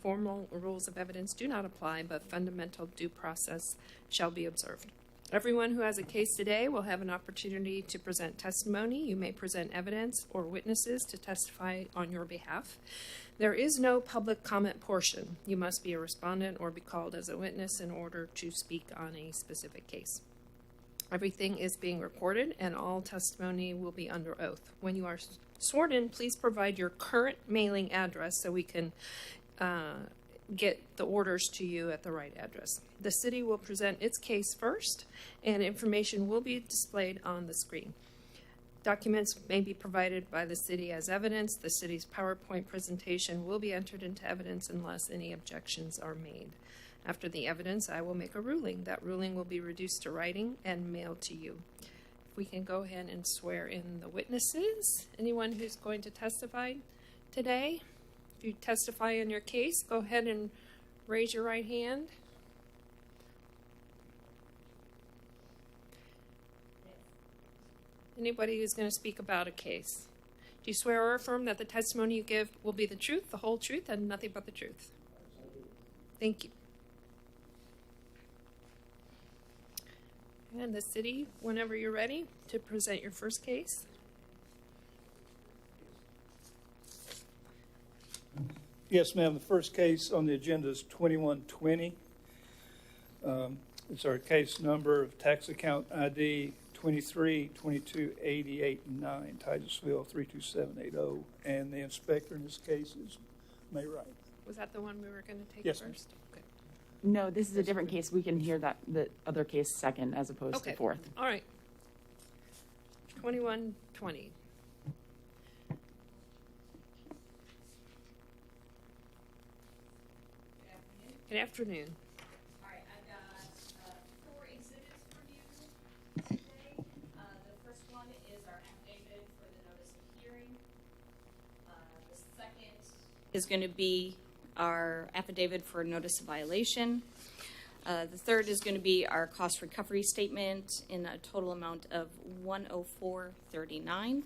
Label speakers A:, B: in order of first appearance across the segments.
A: formal rules of evidence do not apply, but fundamental due process shall be observed. Everyone who has a case today will have an opportunity to present testimony. You may present evidence or witnesses to testify on your behalf. There is no public comment portion. You must be a respondent or be called as a witness in order to speak on a specific case. Everything is being recorded and all testimony will be under oath. When you are sworn in, please provide your current mailing address so we can get the orders to you at the right address. The city will present its case first and information will be displayed on the screen. Documents may be provided by the city as evidence. The city's PowerPoint presentation will be entered into evidence unless any objections are made. After the evidence, I will make a ruling. That ruling will be reduced to writing and mailed to you. If we can go ahead and swear in the witnesses. Anyone who's going to testify today? If you testify in your case, go ahead and raise your right hand. Anybody who's going to speak about a case. Do you swear or affirm that the testimony you give will be the truth, the whole truth, and nothing but the truth? Thank you. And the city, whenever you're ready to present your first case.
B: Yes, ma'am. The first case on the agenda is 2120. It's our case number of tax account ID 23-22-88-9, Titusville 32780. And the inspector in this case is May Wright.
A: Was that the one we were going to take
B: yes,
A: first? Okay.
C: No, this is a different case. We can hear that the other case second as opposed to fourth.
A: All right. 2120. Good afternoon.
D: All right, I've got 4 exhibits for you today. The first one is our affidavit for the notice of hearing. The second is going to be our affidavit for notice of violation. The third is going to be our cost recovery statement in a total amount of $104.39.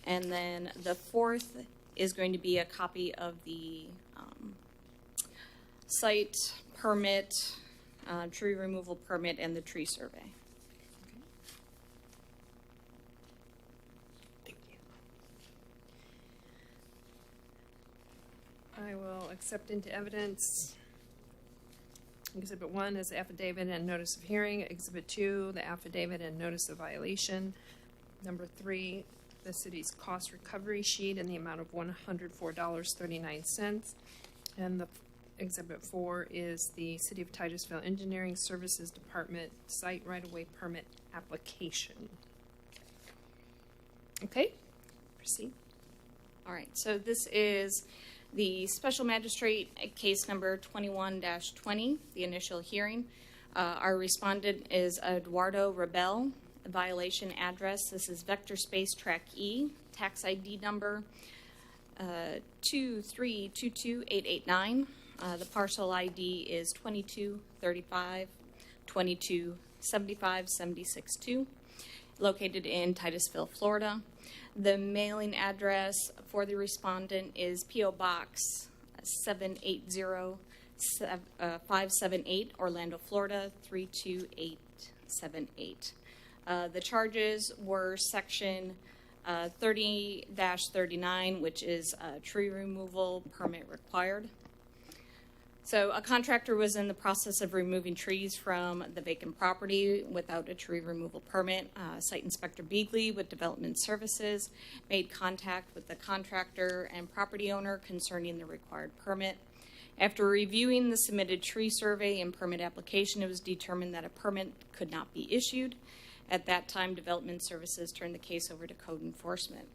D: And then the fourth is going to be a copy of the site permit, tree removal permit, and the tree survey.
A: Thank you. I will accept into evidence Exhibit 1 is the affidavit and notice of hearing. Exhibit 2, the affidavit and notice of violation. Number 3, the city's cost recovery sheet in the amount of $104.39. And the Exhibit 4 is the City of Titusville Engineering Services Department site right-of-way permit application. Okay, proceed.
D: All right, so this is the Special Magistrate case number 21-20, the initial hearing. Our respondent is Eduardo Rebel. Violation address, this is Vector Space Track E, tax ID number 2322889. The parcel ID is 2235 2275 762, located in Titusville, Florida. The mailing address for the respondent is P.O. Box 780-578, Orlando, Florida 32878. The charges were section 30-39, which is tree removal permit required. So a contractor was in the process of removing trees from the vacant property without a tree removal permit. Site Inspector Beagley with Development Services made contact with the contractor and property owner concerning the required permit. After reviewing the submitted tree survey and permit application, it was determined that a permit could not be issued. At that time, Development Services turned the case over to Code Enforcement.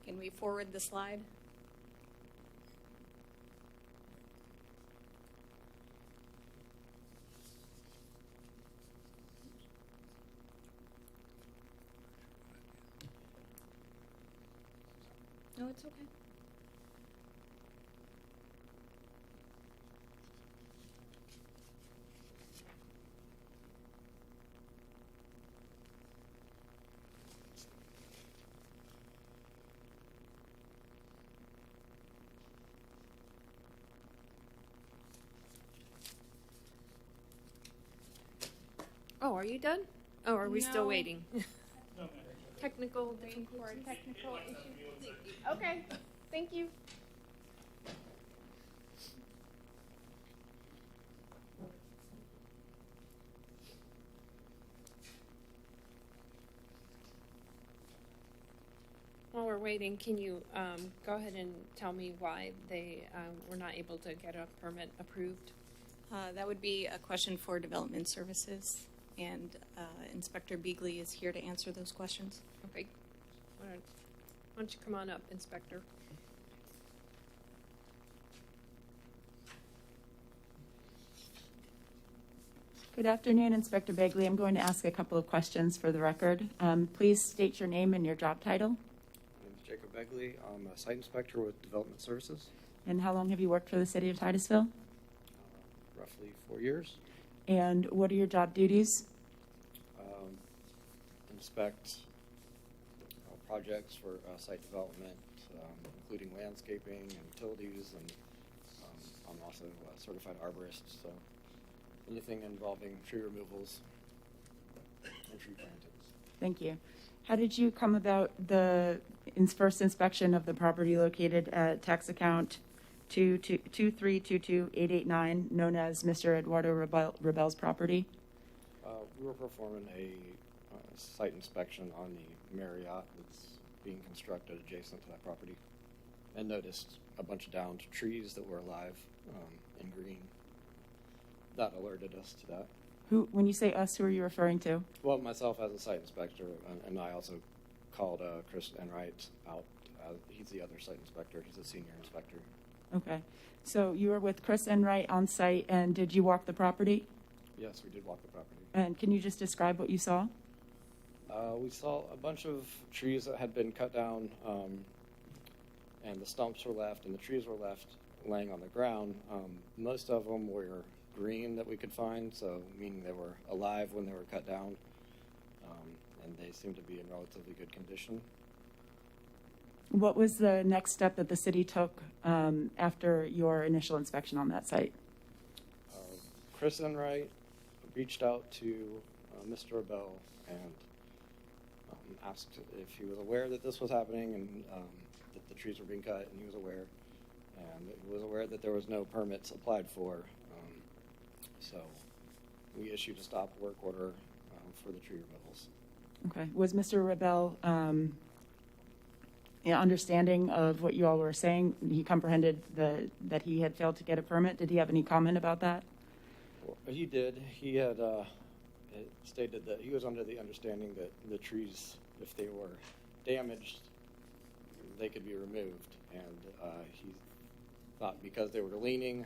D: Can we forward the slide? No, it's okay.
A: Oh, are you done? Oh, are we still
D: No.
A: waiting? Technical difficulties.
C: Technical issue. Okay, thank you.
A: While we're waiting, can you go ahead and tell me why they were not able to get a permit approved?
D: That would be a question for Development Services, and Inspector Beagley is here to answer those questions.
A: Okay. Why don't you come on up, Inspector?
C: Good afternoon, Inspector Begley. I'm going to ask a couple of questions for the record. Please state your name and your job title.
E: My name is Jacob Begley. I'm a site inspector with Development Services.
C: And how long have you worked for the city of Titusville?
E: Roughly 4 years.
C: And what are your job duties?
E: Inspect projects for site development, including landscaping and utilities, and I'm also a certified arborist, so anything involving tree removals and tree plantings.
C: Thank you. How did you come about the first inspection of the property located at tax account 2322889, known as Mr. Eduardo Rebel's property?
E: We were performing a site inspection on the Marriott that's being constructed adjacent to that property, and noticed a bunch of downed trees that were alive and green. That alerted us to that.
C: When you say us, who are you referring to?
E: Well, myself as a site inspector, and I also called Chris Enright out. He's the other site inspector. He's a senior inspector.
C: Okay. So you were with Chris Enright on site, and did you walk the property?
E: Yes, we did walk the property.
C: And can you just describe what you saw?
E: We saw a bunch of trees that had been cut down, and the stumps were left, and the trees were left laying on the ground. Most of them were green that we could find, so meaning they were alive when they were cut down, and they seemed to be in relatively good condition.
C: What was the next step that the city took after your initial inspection on that site?
E: Chris Enright reached out to Mr. Rebel and asked if he was aware that this was happening, and that the trees were being cut, and he was aware. And he was aware that there was no permits applied for, so we issued a stop work order for the tree removals.
C: Okay. Was Mr. Rebel understanding of what you all were saying? He comprehended that he had failed to get a permit. Did he have any comment about that?
E: Well, he did. He had stated that he was under the understanding that the trees, if they were damaged, they could be removed. And he thought because they were leaning,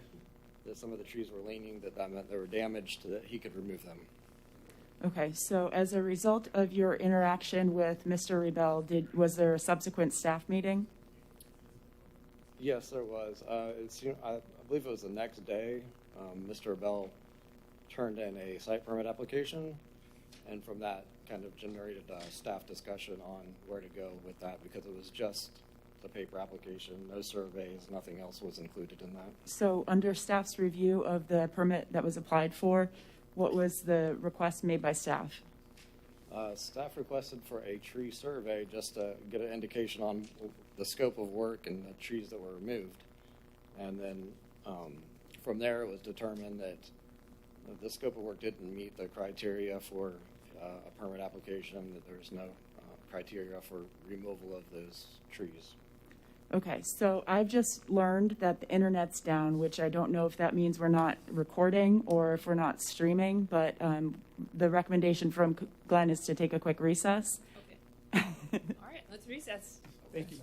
E: that some of the trees were leaning, that meant they were damaged, that he could remove them.
C: Okay. So as a result of your interaction with Mr. Rebel, was there a subsequent staff meeting?
E: Yes, there was. I believe it was the next day. Mr. Bell turned in a site permit application, and from that kind of generated a staff discussion on where to go with that, because it was just the paper application, no surveys, nothing else was included in that.
C: So under staff's review of the permit that was applied for, what was the request made by staff?
E: Staff requested for a tree survey just to get an indication on the scope of work and the trees that were removed. And then from there, it was determined that the scope of work didn't meet the criteria for a permit application, that there was no criteria for removal of those trees.
C: Okay, so I've just learned that the internet's down, which I don't know if that means we're not recording or if we're not streaming, but the recommendation from Glenn is to take a quick recess.
A: Okay. All right, let's recess.
B: Thank you.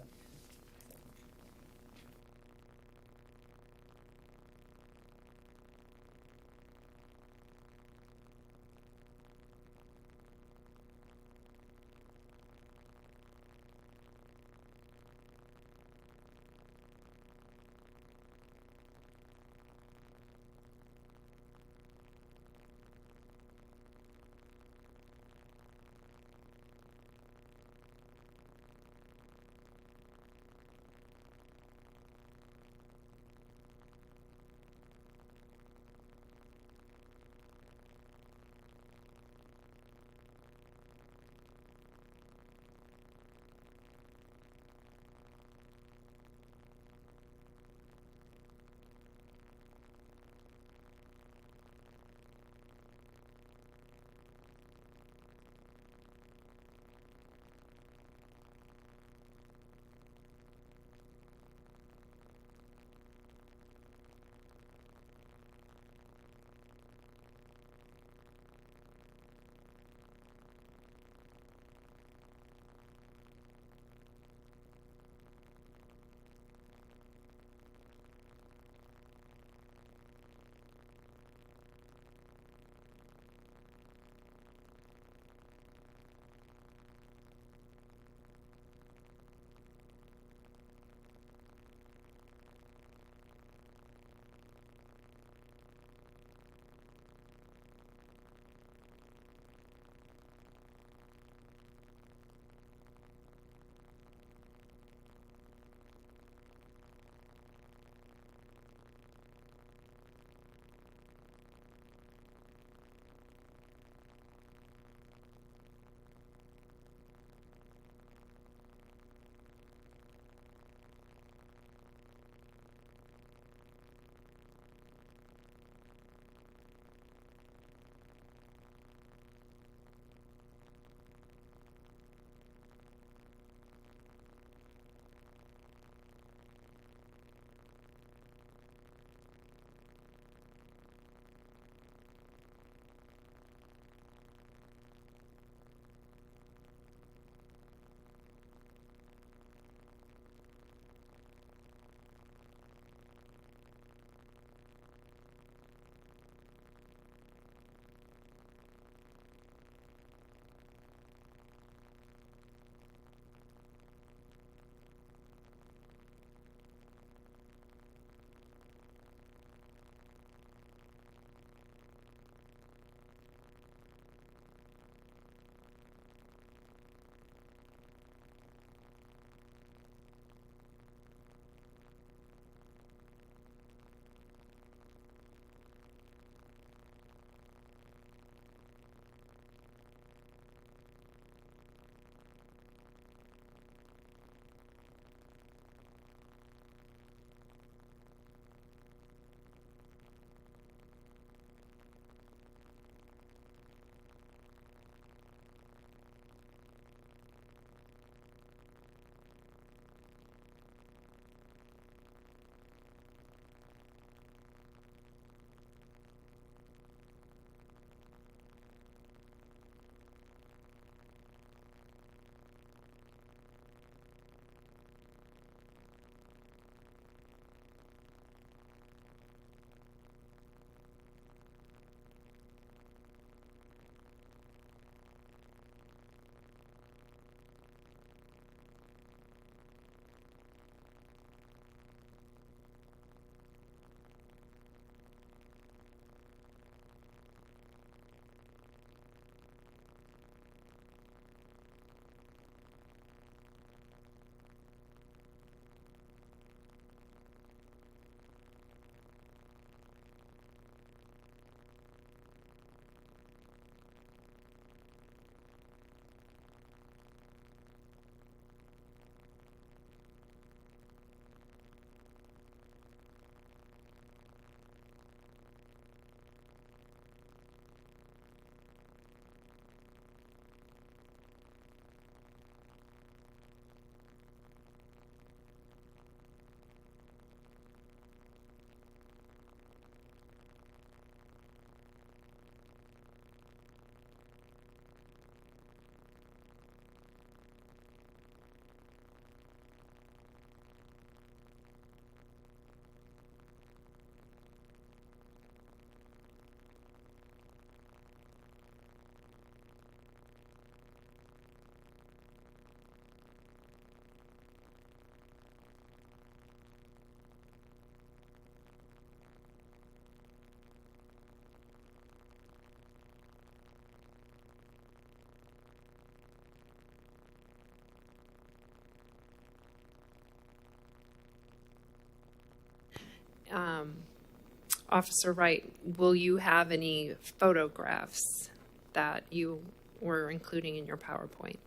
A: Officer Wright, will you have any photographs that you were including in your PowerPoint?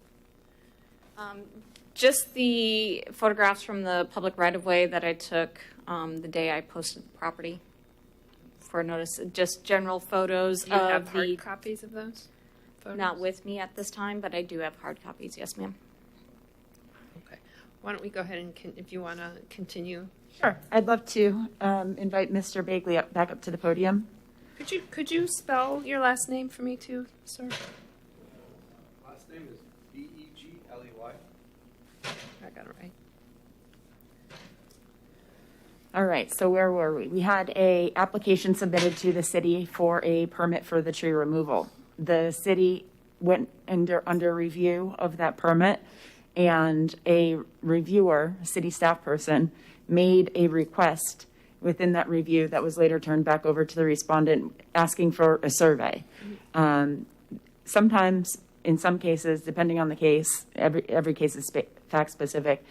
D: Just the photographs from the public right-of-way that I took the day I posted the property for notice. Just general photos
A: Do you have
D: of
A: hard
D: the.
A: copies of those photos?
D: Not with me at this time, but I do have hard copies. Yes, ma'am.
A: Okay. Why don't we go ahead and, if you want to continue.
C: Sure. I'd love to invite Mr. Bagley back up to the podium.
A: Could you spell your last name for me too, sir?
E: Last name is Begley.
A: I got it right.
C: All right, so where were we? We had a application submitted to the city for a permit for the tree removal. The city went under review of that permit, and a reviewer, a city staff person, made a request within that review that was later turned back over to the respondent asking for a survey. Sometimes, in some cases, depending on the case, every case is fact specific,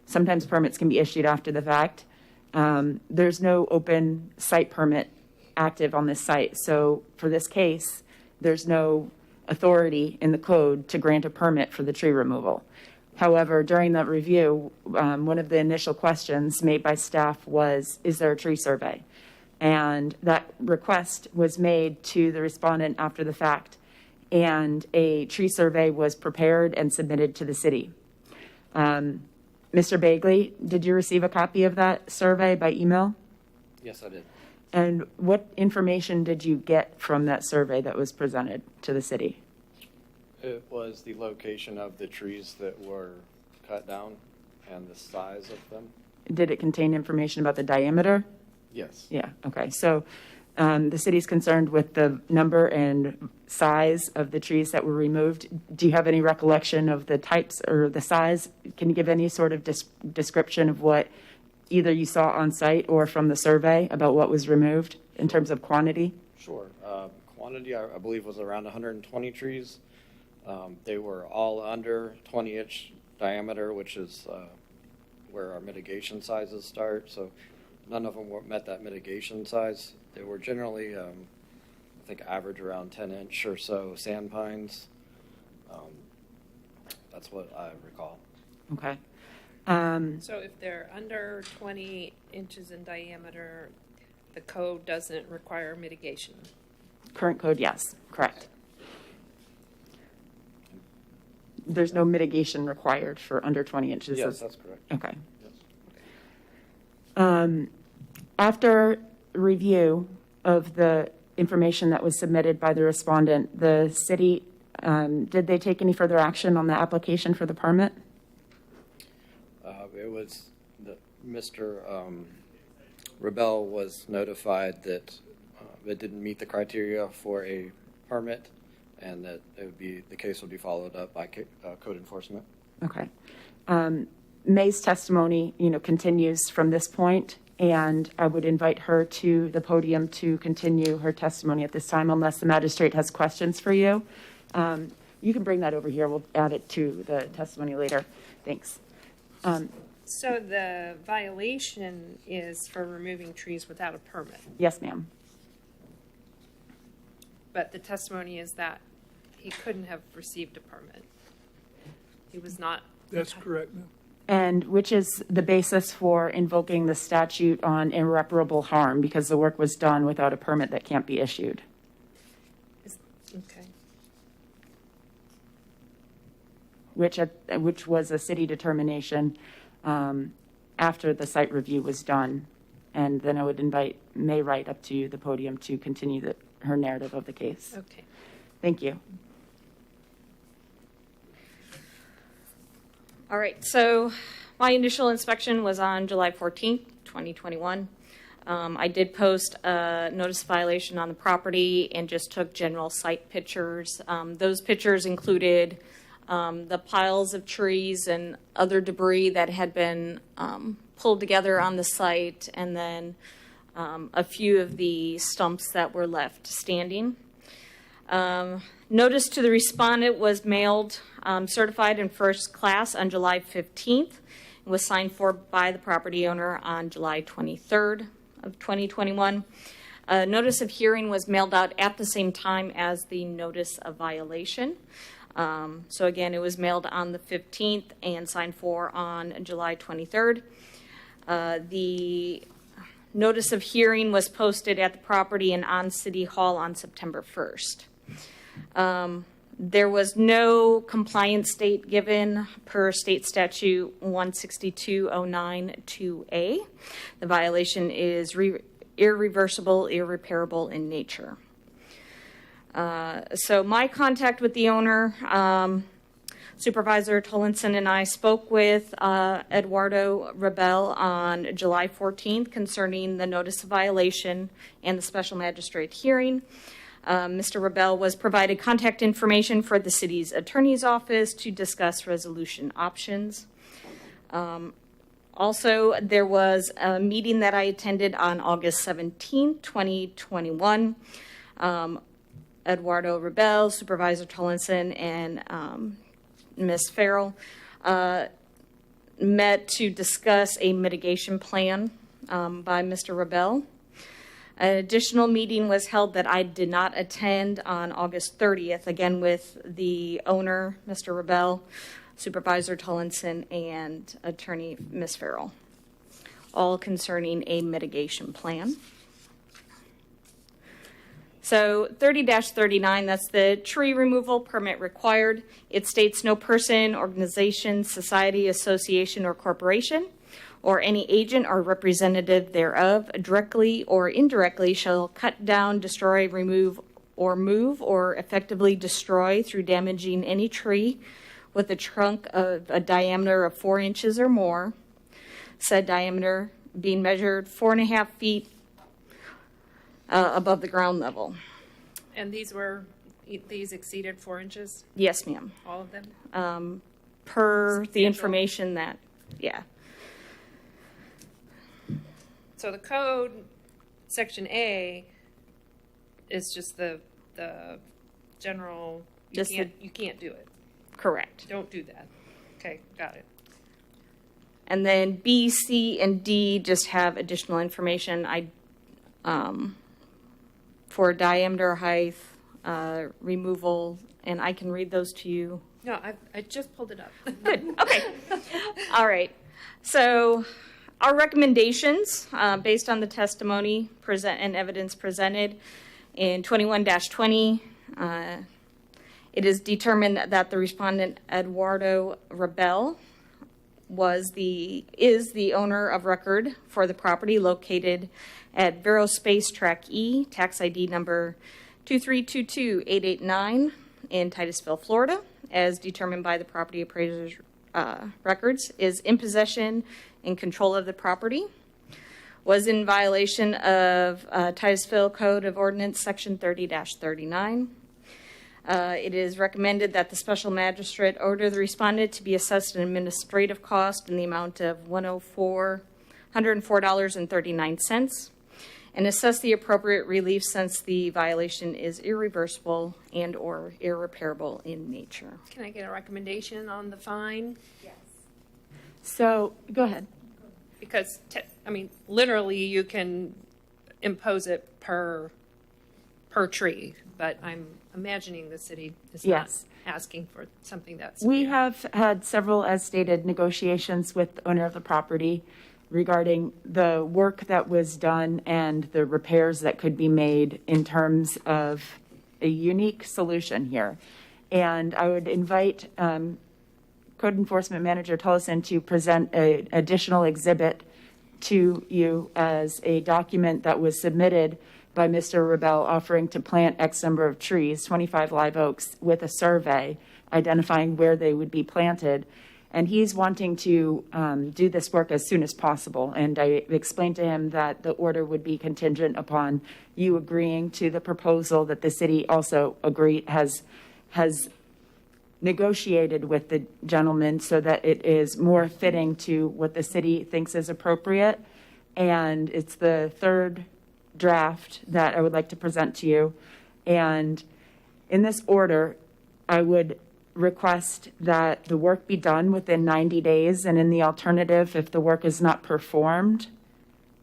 C: sometimes permits can be issued after the fact. There's no open site permit active on this site. So for this case, there's no authority in the code to grant a permit for the tree removal. However, during that review, one of the initial questions made by staff was, is there a tree survey? And that request was made to the respondent after the fact, and a tree survey was prepared and submitted to the city. Mr. Bagley, did you receive a copy of that survey by email?
E: Yes, I did.
C: And what information did you get from that survey that was presented to the city?
E: It was the location of the trees that were cut down and the size of them.
C: Did it contain information about the diameter?
E: Yes.
C: Yeah, okay. So the city's concerned with the number and size of the trees that were removed. Do you have any recollection of the types or the size? Can you give any sort of description of what either you saw on site or from the survey about what was removed in terms of quantity?
E: Sure. Quantity, I believe, was around 120 trees. They were all under 20-inch diameter, which is where our mitigation sizes start. So none of them met that mitigation size. They were generally, I think, average around 10-inch or so sand pines. That's what I recall.
C: Okay.
A: So if they're under 20 inches in diameter, the code doesn't require mitigation.
C: Current code, yes, correct. There's no mitigation required for under 20 inches.
E: Yes, that's correct.
C: Okay.
E: Yes.
C: After review of the information that was submitted by the respondent, the city, did they take any further action on the application for the permit?
E: It was Mr. Rebel was notified that it didn't meet the criteria for a permit, and that the case would be followed up by code enforcement.
C: Okay. May's testimony, continues from this point, and I would invite her to the podium to continue her testimony at this time, unless the magistrate has questions for you. You can bring that over here. We'll add it to the testimony later. Thanks.
A: So the violation is for removing trees without a permit,
C: Yes, ma'am.
A: but the testimony is that he couldn't have received a permit. He was not.
B: That's correct, ma'am.
C: And which is the basis for invoking the statute on irreparable harm, because the work was done without a permit that can't be issued.
A: Okay.
C: Which was a city determination after the site review was done. And then I would invite May Wright up to the podium to continue her narrative of the case.
A: Okay.
C: Thank you.
D: All right, so my initial inspection was on July 14th, 2021. I did post a notice of violation on the property and just took general site pictures. Those pictures included the piles of trees and other debris that had been pulled together on the site, and then a few of the stumps that were left standing. Notice to the respondent was mailed certified in first class on July 15th. It was signed for by the property owner on July 23rd. of 2021. A notice of hearing was mailed out at the same time as the notice of violation. So again, it was mailed on the 15th and signed for on July 23rd. The notice of hearing was posted at the property and on City Hall on September 1st. There was no compliance date given per state statute 16209-2A. The violation is irreversible, irreparable in nature. So my contact with the owner, Supervisor Tollinson and I spoke with Eduardo Rebel on July 14th concerning the notice of violation and the special magistrate hearing. Mr. Rebel was provided contact information for the city's attorney's office to discuss resolution options. Also, there was a meeting that I attended on August 17, 2021. Eduardo Rebel, Supervisor Tollinson, and Ms. Farrell met to discuss a mitigation plan by Mr. Rebel. An additional meeting was held that I did not attend on August 30th, again with the owner, Mr. Rebel, Supervisor Tollinson, and Attorney Ms. Farrell, all concerning a mitigation plan. So 30-39, that's the tree removal permit required. It states no person, organization, society, association, or corporation, or any agent or representative thereof, directly or indirectly shall cut down, destroy, remove, or move, or effectively destroy through damaging any tree with a trunk of a diameter of 4 inches or more, said diameter being measured 4.5 feet above the ground level.
A: And these exceeded 4 inches,
D: Yes, ma'am.
A: all of them?
D: Per the
A: Substantial.
D: information that, yeah.
A: So the code, section A, is just the general,
D: Just
A: you can't do it.
D: Correct.
A: Don't do that. Okay, got it.
D: And then B, C, and D just have additional information. For diameter, height, removal, and I can read those to you.
A: No, I just pulled it up.
D: Good. Okay. All right. So our recommendations, based on the testimony and evidence presented in 21-20, it is determined that the respondent Eduardo Rebel is the owner of record for the property located at Vero Space Track E, tax ID number 2322889 in Titusville, Florida, as determined by the property appraiser's records, is in possession and control of the property, was in violation of Titusville Code of Ordinance Section 30-39. It is recommended that the special magistrate order the respondent to be assessed an administrative cost in the amount of $104.39 and assess the appropriate relief since the violation is irreversible and or irreparable in nature.
A: Can I get a recommendation on the fine?
C: So, go ahead.
A: Because, literally you can impose it per tree, but I'm imagining the city is
C: Yes.
A: not asking for something that's.
C: We have had several, as stated, negotiations with the owner of the property regarding the work that was done and the repairs that could be made in terms of a unique solution here. And I would invite Code Enforcement Manager Tollinson to present an additional exhibit to you as a document that was submitted by Mr. Rebel offering to plant X number of trees, 25 live oaks, with a survey identifying where they would be planted. And he's wanting to do this work as soon as possible. And I explained to him that the order would be contingent upon you agreeing to the proposal that the city also has negotiated with the gentleman so that it is more fitting to what the city thinks is appropriate. And it's the third draft that I would like to present to you. And in this order, I would request that the work be done within 90 days. And in the alternative, if the work is not performed,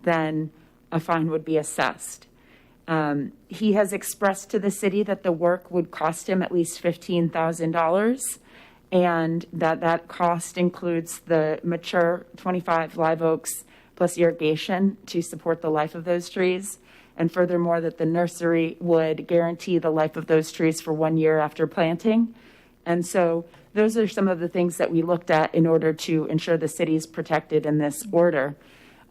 C: then a fine would be assessed. He has expressed to the city that the work would cost him at least $15,000, and that cost includes the mature 25 live oaks plus irrigation to support the life of those trees. And furthermore, that the nursery would guarantee the life of those trees for 1 year after planting. And so those are some of the things that we looked at in order to ensure the city is protected in this order.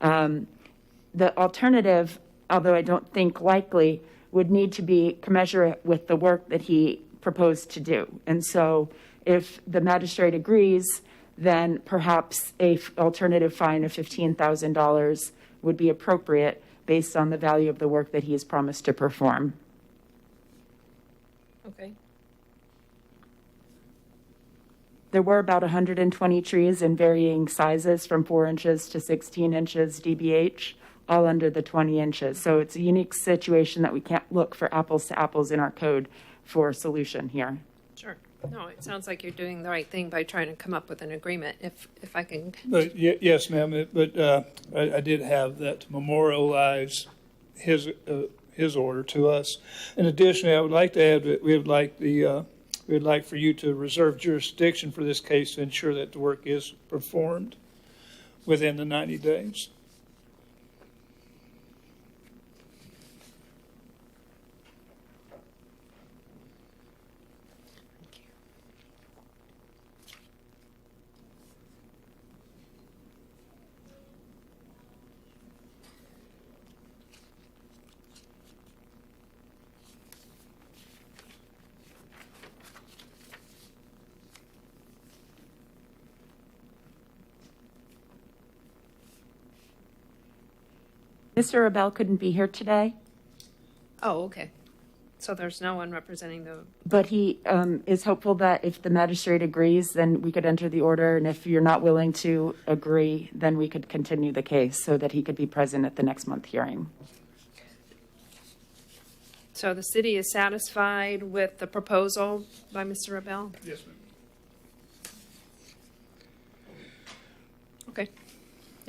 C: The alternative, although I don't think likely, would need to be commensurate with the work that he proposed to do. And so if the magistrate agrees, then perhaps a alternative fine of $15,000 would be appropriate based on the value of the work that he has promised to perform.
A: Okay.
C: There were about 120 trees in varying sizes from 4 inches to 16 inches DBH, all under the 20 inches. So it's a unique situation that we can't look for apples to apples in our code for a solution here.
A: Sure. No, it sounds like you're doing the right thing by trying to come up with an agreement, if I can.
B: But yes, ma'am, but I did have that to memorialize his order to us. In addition, I would like to add that we would like for you to reserve jurisdiction for this case to ensure that the work is performed within the 90 days.
C: Mr. Abel couldn't be here today,
A: Oh, okay. So there's no one representing the,
C: but he is hopeful that if the magistrate agrees, then we could enter the order. And if you're not willing to agree, then we could continue the case so that he could be present at the next month hearing.
A: so the city is satisfied with the proposal by Mr. Rebel?
B: Yes, ma'am.
A: Okay.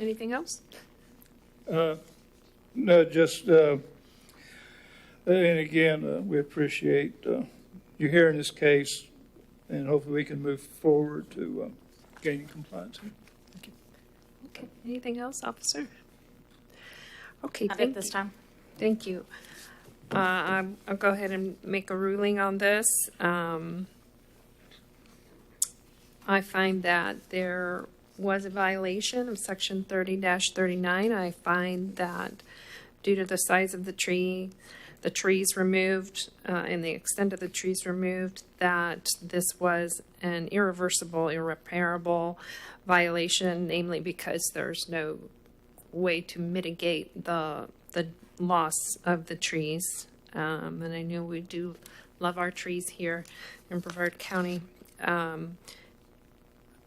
A: Anything else?
B: No, just, and again, we appreciate you hearing this case, and hopefully we can move forward to gaining compliance.
A: Okay. Anything else, officer? Okay,
D: Not
A: thank
D: at this
A: you.
D: time.
A: Thank you. I'll go ahead and make a ruling on this. I find that there was a violation of section 30-39. I find that due to the size of the trees removed, and the extent of the trees removed, that this was an irreversible, irreparable violation, namely because there's no way to mitigate the loss of the trees. And I know we do love our trees here in Brevard County.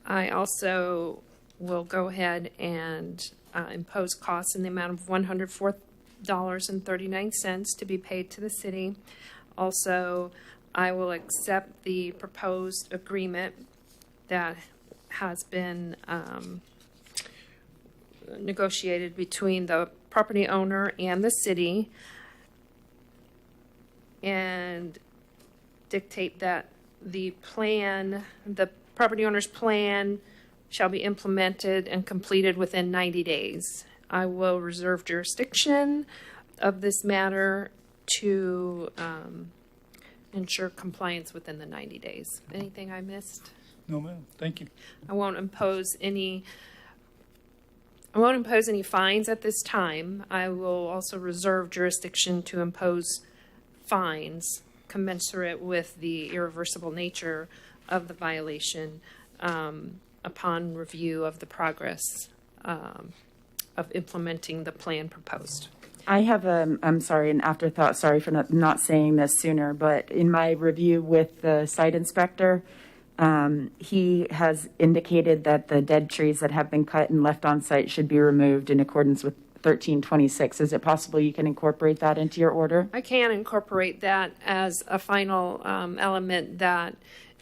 A: I also will go ahead and impose costs in the amount of $104.39 to be paid to the city. Also, I will accept the proposed agreement that has been negotiated between the property owner and the city, and dictate that the property owner's plan shall be implemented and completed within 90 days. I will reserve jurisdiction of this matter to ensure compliance within the 90 days. Anything I missed?
B: No, ma'am. Thank you.
A: I won't impose any fines at this time. I will also reserve jurisdiction to impose fines commensurate with the irreversible nature of the violation upon review of the progress of implementing the plan proposed.
C: I have I'm sorry, an afterthought. Sorry for not saying this sooner, but in my review with the site inspector, he has indicated that the dead trees that have been cut and left on site should be removed in accordance with 1326. Is it possible you can incorporate that into your order?
A: I can incorporate that as a final element, that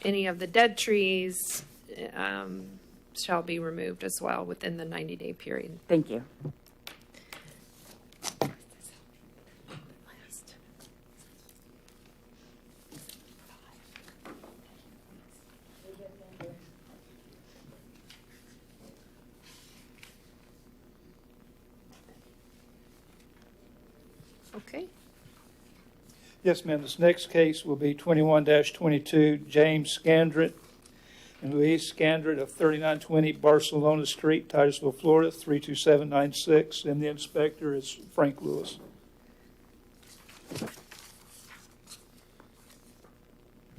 A: any of the dead trees shall be removed as well within the 90-day period.
C: Thank you.
A: Okay.
B: Yes, ma'am. This next case will be 21-22, James Scandrett and Luis Scandrett of 3920 Barcelona Street, Titusville, Florida, 32796. And the inspector is Frank Lewis.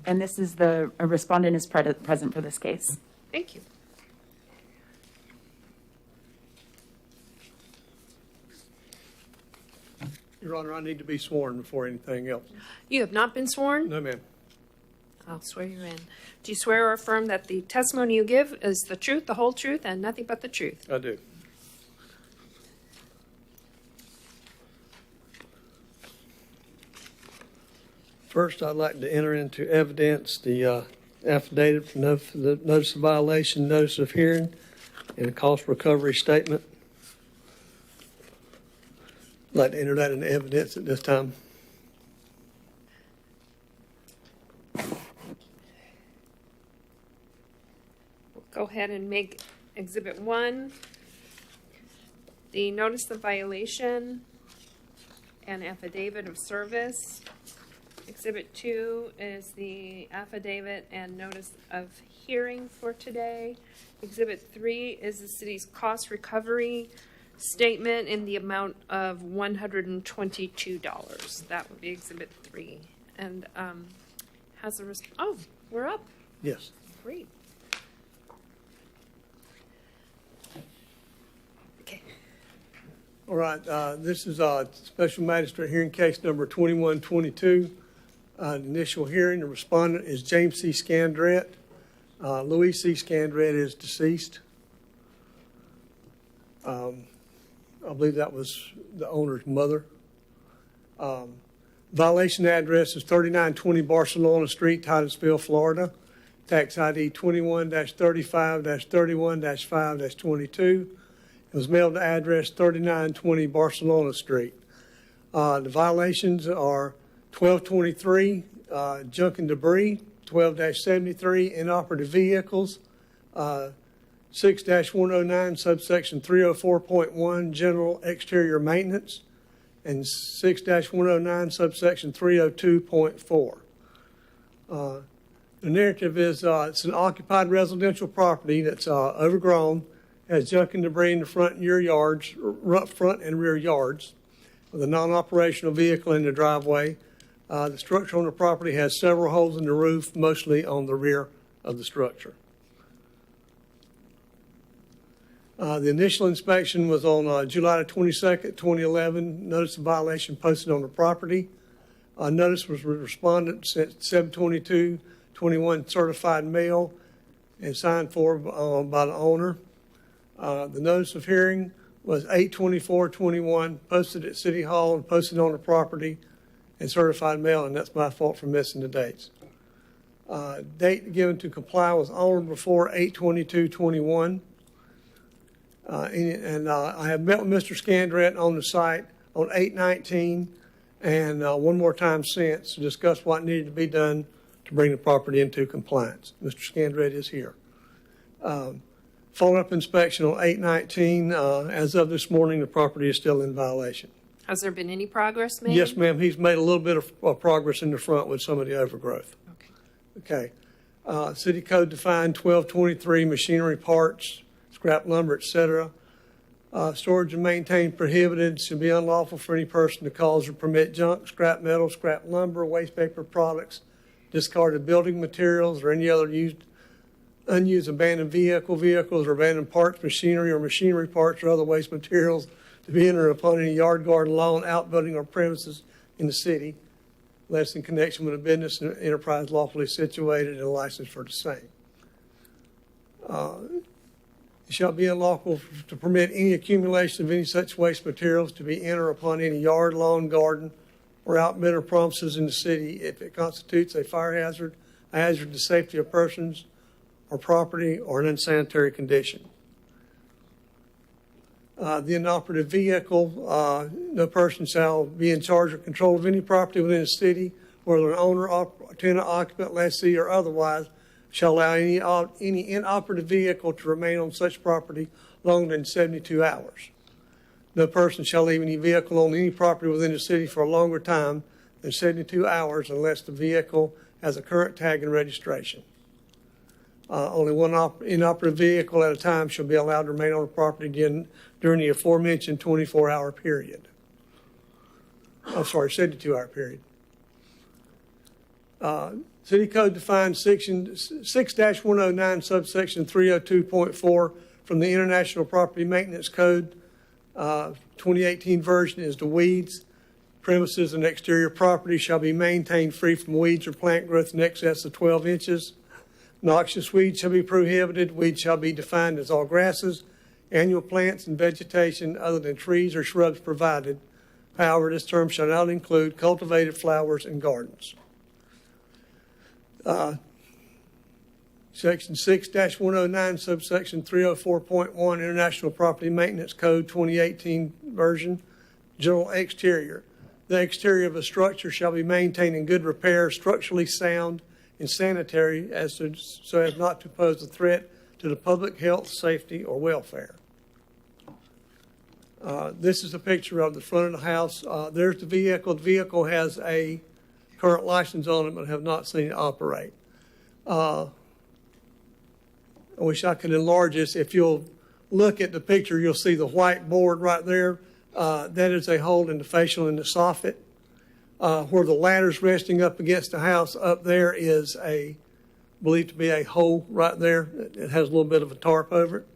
C: And this is a respondent is present for this case.
A: Thank you.
F: Your Honor, I need to be sworn before anything else.
A: You have not been sworn?
F: No, ma'am.
A: I'll swear you in. Do you swear or affirm that the testimony you give is the truth, the whole truth, and nothing but the truth?
F: I do. First, I'd like to enter into evidence the affidavit, the notice of violation, notice of hearing, and a cost recovery statement. I'd like to enter that into evidence at this time.
A: Go ahead and make Exhibit 1 the notice of violation and affidavit of service. Exhibit 2 is the affidavit and notice of hearing for today. Exhibit 3 is the city's cost recovery statement in the amount of $122. That would be Exhibit 3. And has a oh, we're up.
F: Yes.
A: Great. Okay.
F: All right. This is Special Magistrate hearing case number 2122. Initial hearing, the respondent is James C. Scandrett. Louis C. Scandrett is deceased. I believe that was the owner's mother. Violation address is 3920 Barcelona Street, Titusville, Florida. Tax ID 21-35-31-5-22. It was mailed to address 3920 Barcelona Street. The violations are 1223, junk and debris, 12-73, inoperative vehicles, 6-109, subsection 304.1, general exterior maintenance, and 6-109, subsection 302.4. The narrative is it's an occupied residential property that's overgrown, has junk and debris in the front and rear yards, front and rear yards, with a non-operational vehicle in the driveway. The structure on the property has several holes in the roof, mostly on the rear of the structure. The initial inspection was on July 22nd, 2011. Notice of violation posted on the property. Notice was respondent sent 7/22/21 certified mail and signed for by the owner. The notice of hearing was 8/24/21, posted at City Hall and posted on the property and certified mail, and that's my fault for missing the dates. Date given to comply was on or before 8/22/21. And I have met with Mr. Scandrett on the site on 8/19 and one more time since to discuss what needed to be done to bring the property into compliance. Mr. Scandrett is here. Follow-up inspection on 8/19. As of this morning, the property is still in violation.
A: Has there been any progress made?
F: Yes, ma'am. He's made a little bit of progress in the front with some of the overgrowth.
A: Okay.
F: Okay. City code defined 1223 machinery parts, scrap lumber, etc. Storage and maintain prohibited. Should be unlawful for any person to cause or permit junk, scrap metal, scrap lumber, waste paper products, discarded building materials, or any other unused abandoned vehicles or abandoned parts, machinery or machinery parts or other waste materials to be entered upon any yard, garden, lawn, outbuilding, or premises in the city, unless in connection with a business and enterprise lawfully situated and licensed for the same. It shall be unlawful to permit any accumulation of any such waste materials to be entered upon any yard, lawn, garden, or outbuilding or premises in the city if it constitutes a fire hazard, a hazard to safety of persons or property, or an unsanitary condition. The inoperative vehicle, no person shall be in charge or control of any property within the city, whether an owner, tenant, occupant, lessee, or otherwise, shall allow any inoperative vehicle to remain on such property longer than 72 hours. No person shall leave any vehicle on any property within the city for a longer time than 72 hours unless the vehicle has a current tag and registration. Only one inoperative vehicle at a time shall be allowed to remain on the property during the aforementioned 24-hour period. 72-hour period. City Code defines Section 6-109, subsection 302.4 from the International Property Maintenance Code. 2018 version is the weeds. Premises and exterior property shall be maintained free from weeds or plant growth in excess of 12 inches. Noxious weeds shall be prohibited. Weeds shall be defined as all grasses, annual plants, and vegetation other than trees or shrubs provided. However, this term shall not include cultivated flowers and gardens. Section 6-109, subsection 304.1, International Property Maintenance Code 2018 version, general exterior. The exterior of a structure shall be maintained in good repair, structurally sound, and sanitary so as not to pose a threat to the public health, safety, or welfare. This is a picture of the front of the house. There's the vehicle. The vehicle has a current license on it, but have not seen it operate. I wish I could enlarge this. If you'll look at the picture, you'll see the white board right there. That is a hole in the fascial in the soffit. Where the ladder's resting up against the house, up there is believed to be a hole right there. It has a little bit of a tarp over it.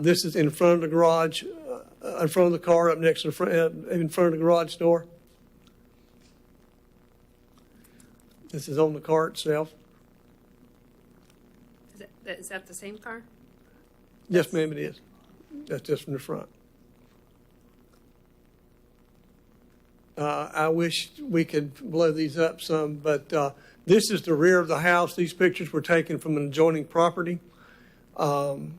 F: This is in front of the garage, in front of the car, up next to the front, in front of the garage door. This is on the car itself.
A: Is that the same car?
F: Yes, ma'am, it is. That's just from the front. I wish we could blow these up some, but this is the rear of the house. These pictures were taken from an adjoining property. Over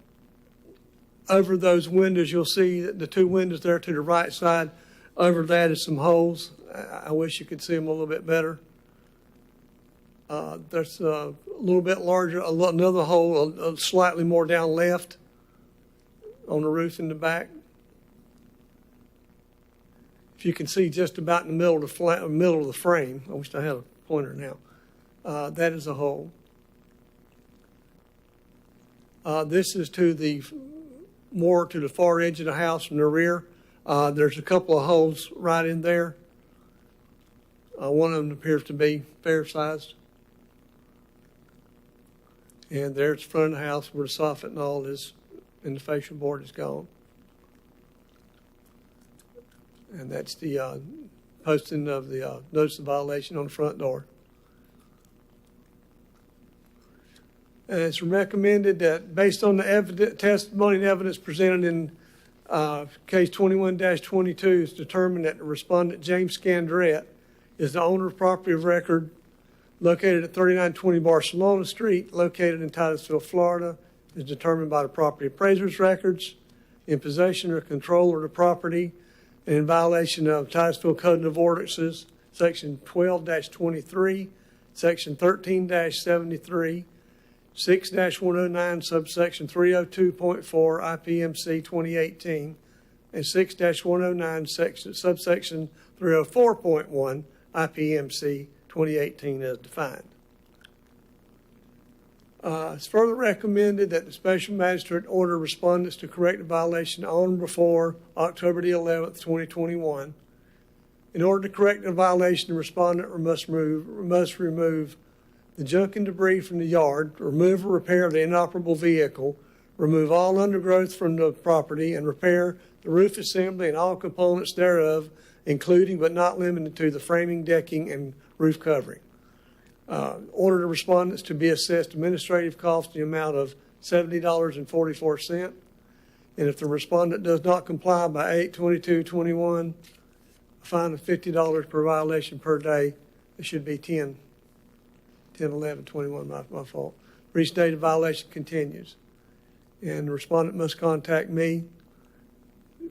F: those windows, you'll see that the two windows there to the right side. Over that is some holes. I wish you could see them a little bit better. There's a little bit larger, another hole, slightly more down left on the roof in the back. If you can see just about in the middle of the frame, I wish I had a pointer now, that is a hole. This is more to the far edge of the house from the rear. There's a couple of holes right in there. One of them appears to be fair-sized. And there's the front of the house where the soffit and all is, and the fascia board is gone. And that's the posting of the notice of violation on the front door. And it's recommended that based on the testimony and evidence presented in case 21-22, it's determined that the respondent, James Scandrette, is the owner of property of record located at 3920 Barcelona Street, located in Titusville, Florida, is determined by the property appraiser's records, in possession or control of the property, and in violation of Titusville Code of Ordinances, Section 12-23, Section 13-73, 6-109, subsection 302.4, IPMC 2018, and 6-109, subsection 304.1, IPMC 2018 as defined. It's further recommended that the special magistrate order respondents to correct the violation on or before October the 11th, 2021. In order to correct the violation, the respondent must remove the junk and debris from the yard, remove or repair the inoperable vehicle, remove all undergrowth from the property, and repair the roof assembly and all components thereof, including but not limited to the framing, decking, and roof covering. Order the respondents to be assessed administrative cost in the amount of $70.44. And if the respondent does not comply by 8/22/21, a fine of $50 per violation per day. It should be 10/11/21, my fault. For each day the violation continues. And the respondent must contact me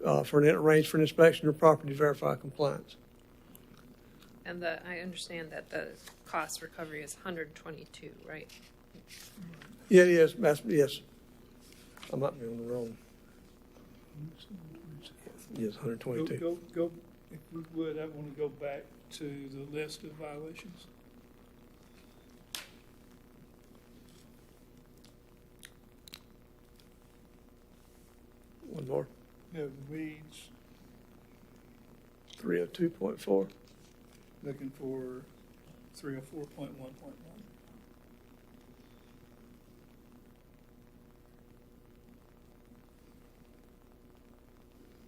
F: arrange for an inspection of property to verify compliance.
A: And I understand that the cost recovery is $122, right?
F: Yeah, it is. Yes. I might be on the wrong. Yes, 122.
B: Go, if we would, I want to go back to the list of violations.
F: One more.
B: We have weeds,
F: 302.4.
B: looking for 304.1.1.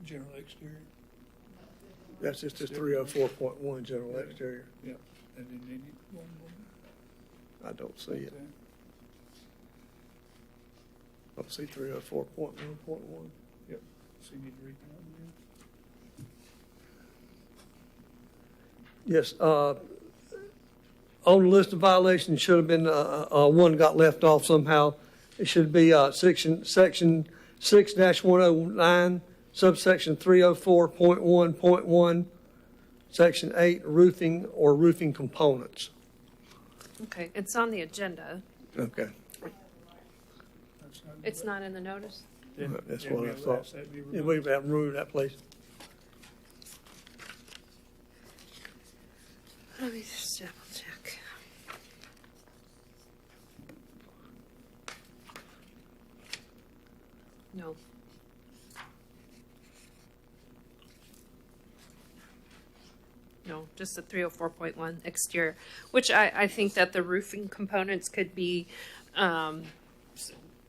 B: General exterior.
F: That's just a 304.1 general exterior.
B: Yeah, and then you need one more.
F: I don't see it.
B: Okay.
F: I don't see 304.1.1.
B: Yep, so you need to read that one.
F: Yes, on the list of violations should have been, one got left off somehow. It should be, section 6-109, subsection 304.1.1, section 8, roofing or roofing components.
A: Okay, it's on the agenda.
F: Okay,
B: That's not-
A: It's not in the notice?
F: that's
B: Yeah,
F: what I
B: we'll
F: thought.
B: ask that to be
F: Yeah,
B: removed.
F: we have removed that, please.
A: Let me just double check. No. No, just the 304.1 exterior, which I think that the roofing components could be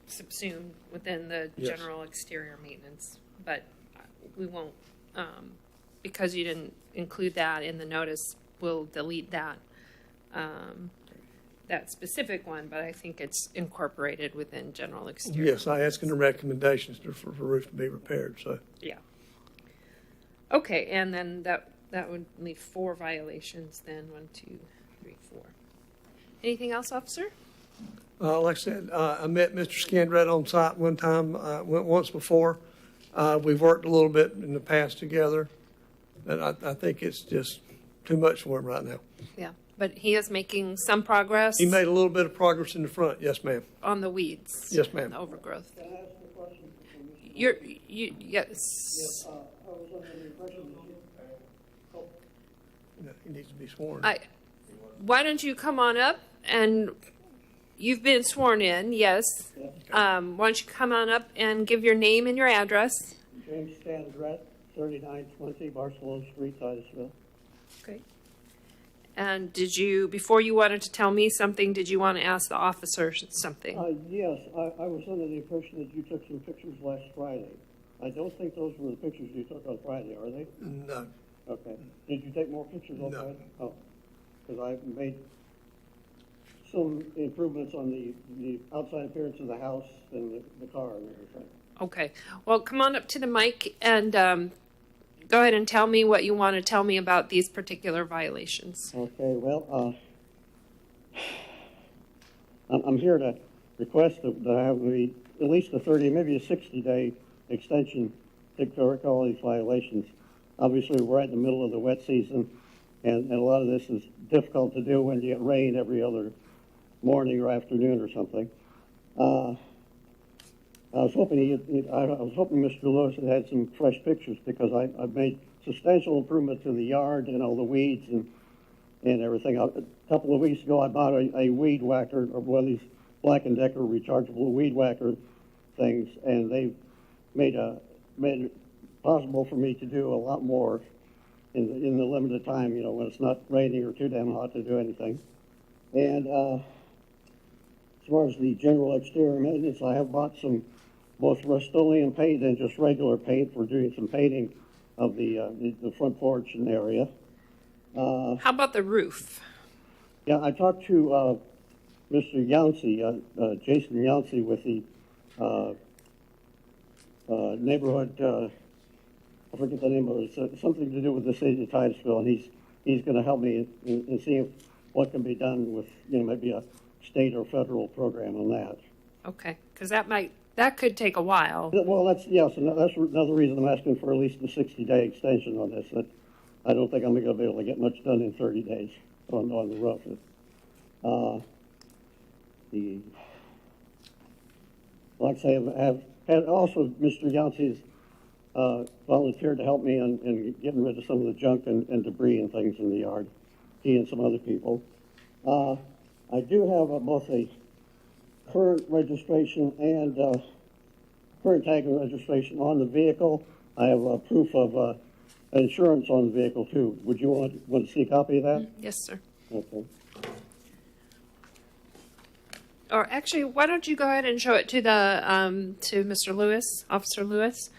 A: subsumed within the
F: Yes.
A: general exterior maintenance, but we won't, because you didn't include that in the notice, we'll delete that, that specific one, but I think it's incorporated within general exterior.
F: Yes, I asked in the recommendations for roof to be repaired, so.
A: Yeah. Okay, and then that would leave 4 violations then, 1, 2, 3, 4. Anything else, officer?
F: Like I said, I met Mr. Scandrett on site one time, went once before. We've worked a little bit in the past together, but I think it's just too much for him right now.
A: Yeah, but he is making some progress
F: He made a little bit of progress in the front, yes, ma'am.
A: on the weeds.
F: Yes, ma'am.
A: The overgrowth.
G: Can I ask a question?
A: Yes.
G: I was under the impression that
F: No, he needs to be sworn.
A: Why don't you come on up and you've been sworn in, yes. Why don't you come on up and give your name and your address?
G: James Scandrett, 3920 Barcelona Street, Titusville.
A: Okay. And before you wanted to tell me something, did you want to ask the officer something?
G: Yes, I was under the impression that you took some pictures last Friday. I don't think those were the pictures you took on Friday, are they?
F: No.
G: Okay. Did you take more pictures on
F: No.
G: Friday? Oh, because I made some improvements on the outside appearance of the house and the car and everything.
A: Okay. Well, come on up to the mic and go ahead and tell me what you want to tell me about these particular violations.
G: Okay, well, I'm here to request that I have at least a 30, maybe a 60-day extension to correct all these violations. Obviously, we're right in the middle of the wet season, and a lot of this is difficult to do when you get rain every other morning or afternoon or something. I was hoping Mr. Lewis had some fresh pictures because I've made substantial improvement to the yard and all the weeds and everything. A couple of weeks ago, I bought a weed whacker, or one of these Black & Decker rechargeable weed whacker things, and they've made it possible for me to do a lot more in the limited time, when it's not raining or too damn hot to do anything. And as far as the general exterior maintenance, I have bought some both Rust-Oleum paint and just regular paint for doing some painting of the front porch and area.
A: How about the roof?
G: Yeah, I talked to Mr. Yancey, Jason Yancey, with the neighborhood. I forget the name of it. It's something to do with the city of Titusville, and he's going to help me in seeing what can be done with maybe a state or federal program on that.
A: Okay, because that could take a while.
G: Well, that's another reason I'm asking for at least a 60-day extension on this. That I don't think I'm going to be able to get much done in 30 days on the roof. Like I say, I've had also Mr. Yancey's volunteered to help me in getting rid of some of the junk and debris and things in the yard. He and some other people. I do have both a current registration and current tag and registration on the vehicle. I have proof of insurance on the vehicle too. Would you want to see a copy of that?
A: Yes, sir.
G: Okay.
A: Or actually, why don't you go ahead and show it to the to Mr. Lewis, Officer Lewis?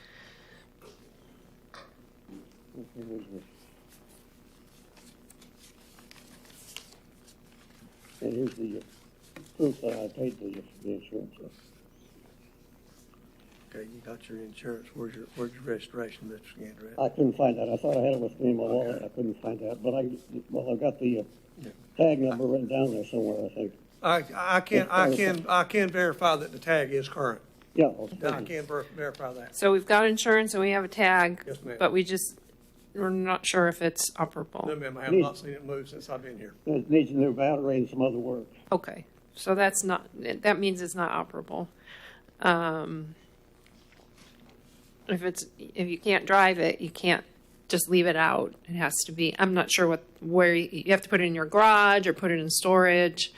G: And here's the proof that I paid the insurance.
F: Okay, you got your insurance. Where's your registration, Mr. Gander?
G: I couldn't find that. I thought I had it with me in my wallet. I couldn't find that. But I've got the tag number written down there somewhere, I think.
F: I can verify that the tag is current.
G: Yeah.
F: I can verify that.
A: So we've got insurance and we have a tag,
F: Yes, ma'am.
A: but we're not sure if it's operable.
F: No, ma'am, I have not seen it move since I've been here.
G: It needs a new battery and some other work.
A: Okay, so that means it's not operable. If you can't drive it, you can't just leave it out. It has to be, I'm not sure where you have to put it in your garage or put it in storage.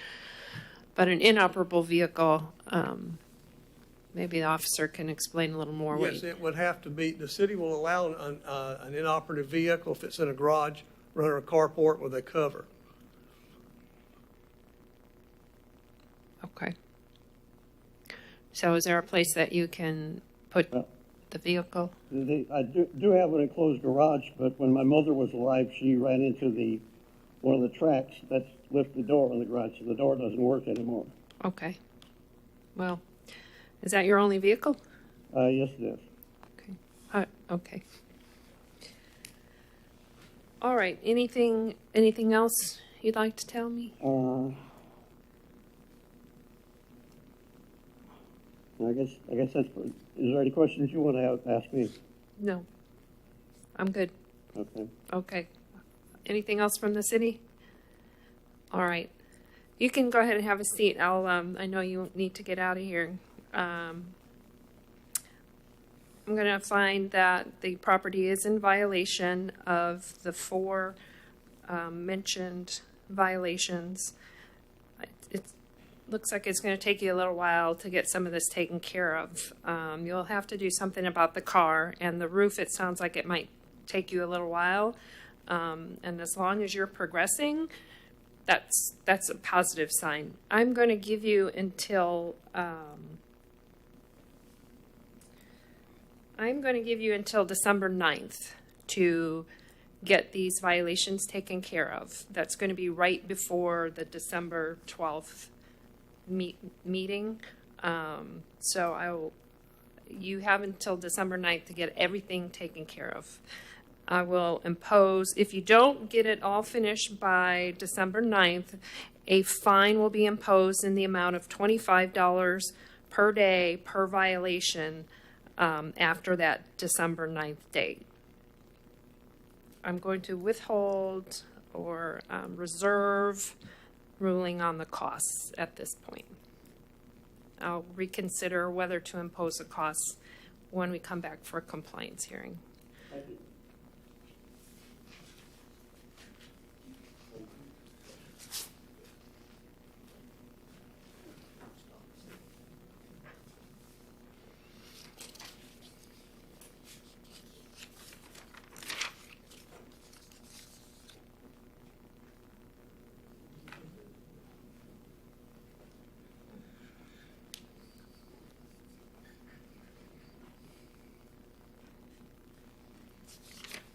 A: But an inoperable vehicle, maybe the officer can explain a little more.
F: Yes, it would have to be, the city will allow an inoperative vehicle if it's in a garage, run or a carport with a cover.
A: Okay. So is there a place that you can put the vehicle?
G: I do have an enclosed garage, but when my mother was alive, she ran into one of the tracks that lifted the door on the garage, so the door doesn't work anymore.
A: Okay. Well, is that your only vehicle?
G: Yes, it is.
A: Okay. Okay. All right. Anything else you'd like to tell me?
G: I guess that's. Is there any questions you want to ask me?
A: No. I'm good.
G: Okay.
A: Okay. Anything else from the city? All right. You can go ahead and have a seat. I know you need to get out of here. I'm going to find that the property is in violation of the 4 mentioned violations. It looks like it's going to take you a little while to get some of this taken care of. You'll have to do something about the car and the roof. It sounds like it might take you a little while. And as long as you're progressing, that's a positive sign. I'm going to give you until December 9th to get these violations taken care of. That's going to be right before the December 12th meeting. So you have until December 9th to get everything taken care of. I will impose, if you don't get it all finished by December 9th, a fine will be imposed in the amount of $25 per day per violation after that December 9th date. I'm going to withhold or reserve ruling on the costs at this point. I'll reconsider whether to impose the costs when we come back for a compliance hearing.
G: Thank you.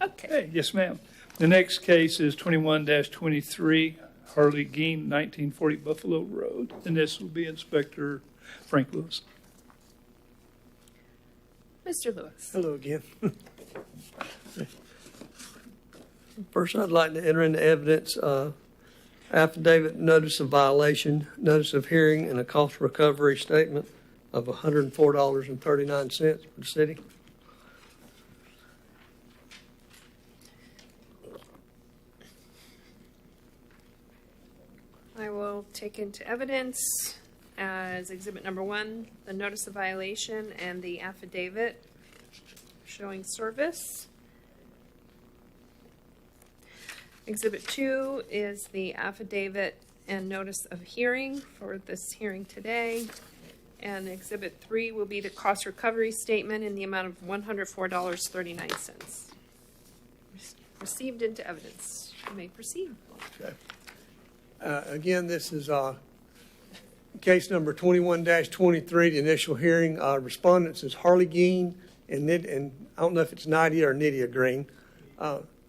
A: Okay.
B: Hey, yes, ma'am. The next case is 21-23, Harley Gein, 1940 Buffalo Road. And this will be Inspector Frank Lewis.
A: Mr. Lewis.
F: Hello again. First, I'd like to enter into evidence affidavit, notice of violation, notice of hearing, and a cost recovery statement of $104.39 for the city.
A: I will take into evidence as exhibit number 1, the notice of violation and the affidavit. showing service. Exhibit 2 is the affidavit and notice of hearing for this hearing today. And Exhibit 3 will be the cost recovery statement in the amount of $104.39. Received into evidence. You may proceed.
F: Okay. Again, this is case number 21-23, the initial hearing. Respondents is Harley Geen and I don't know if it's Nydia or Nydia Green.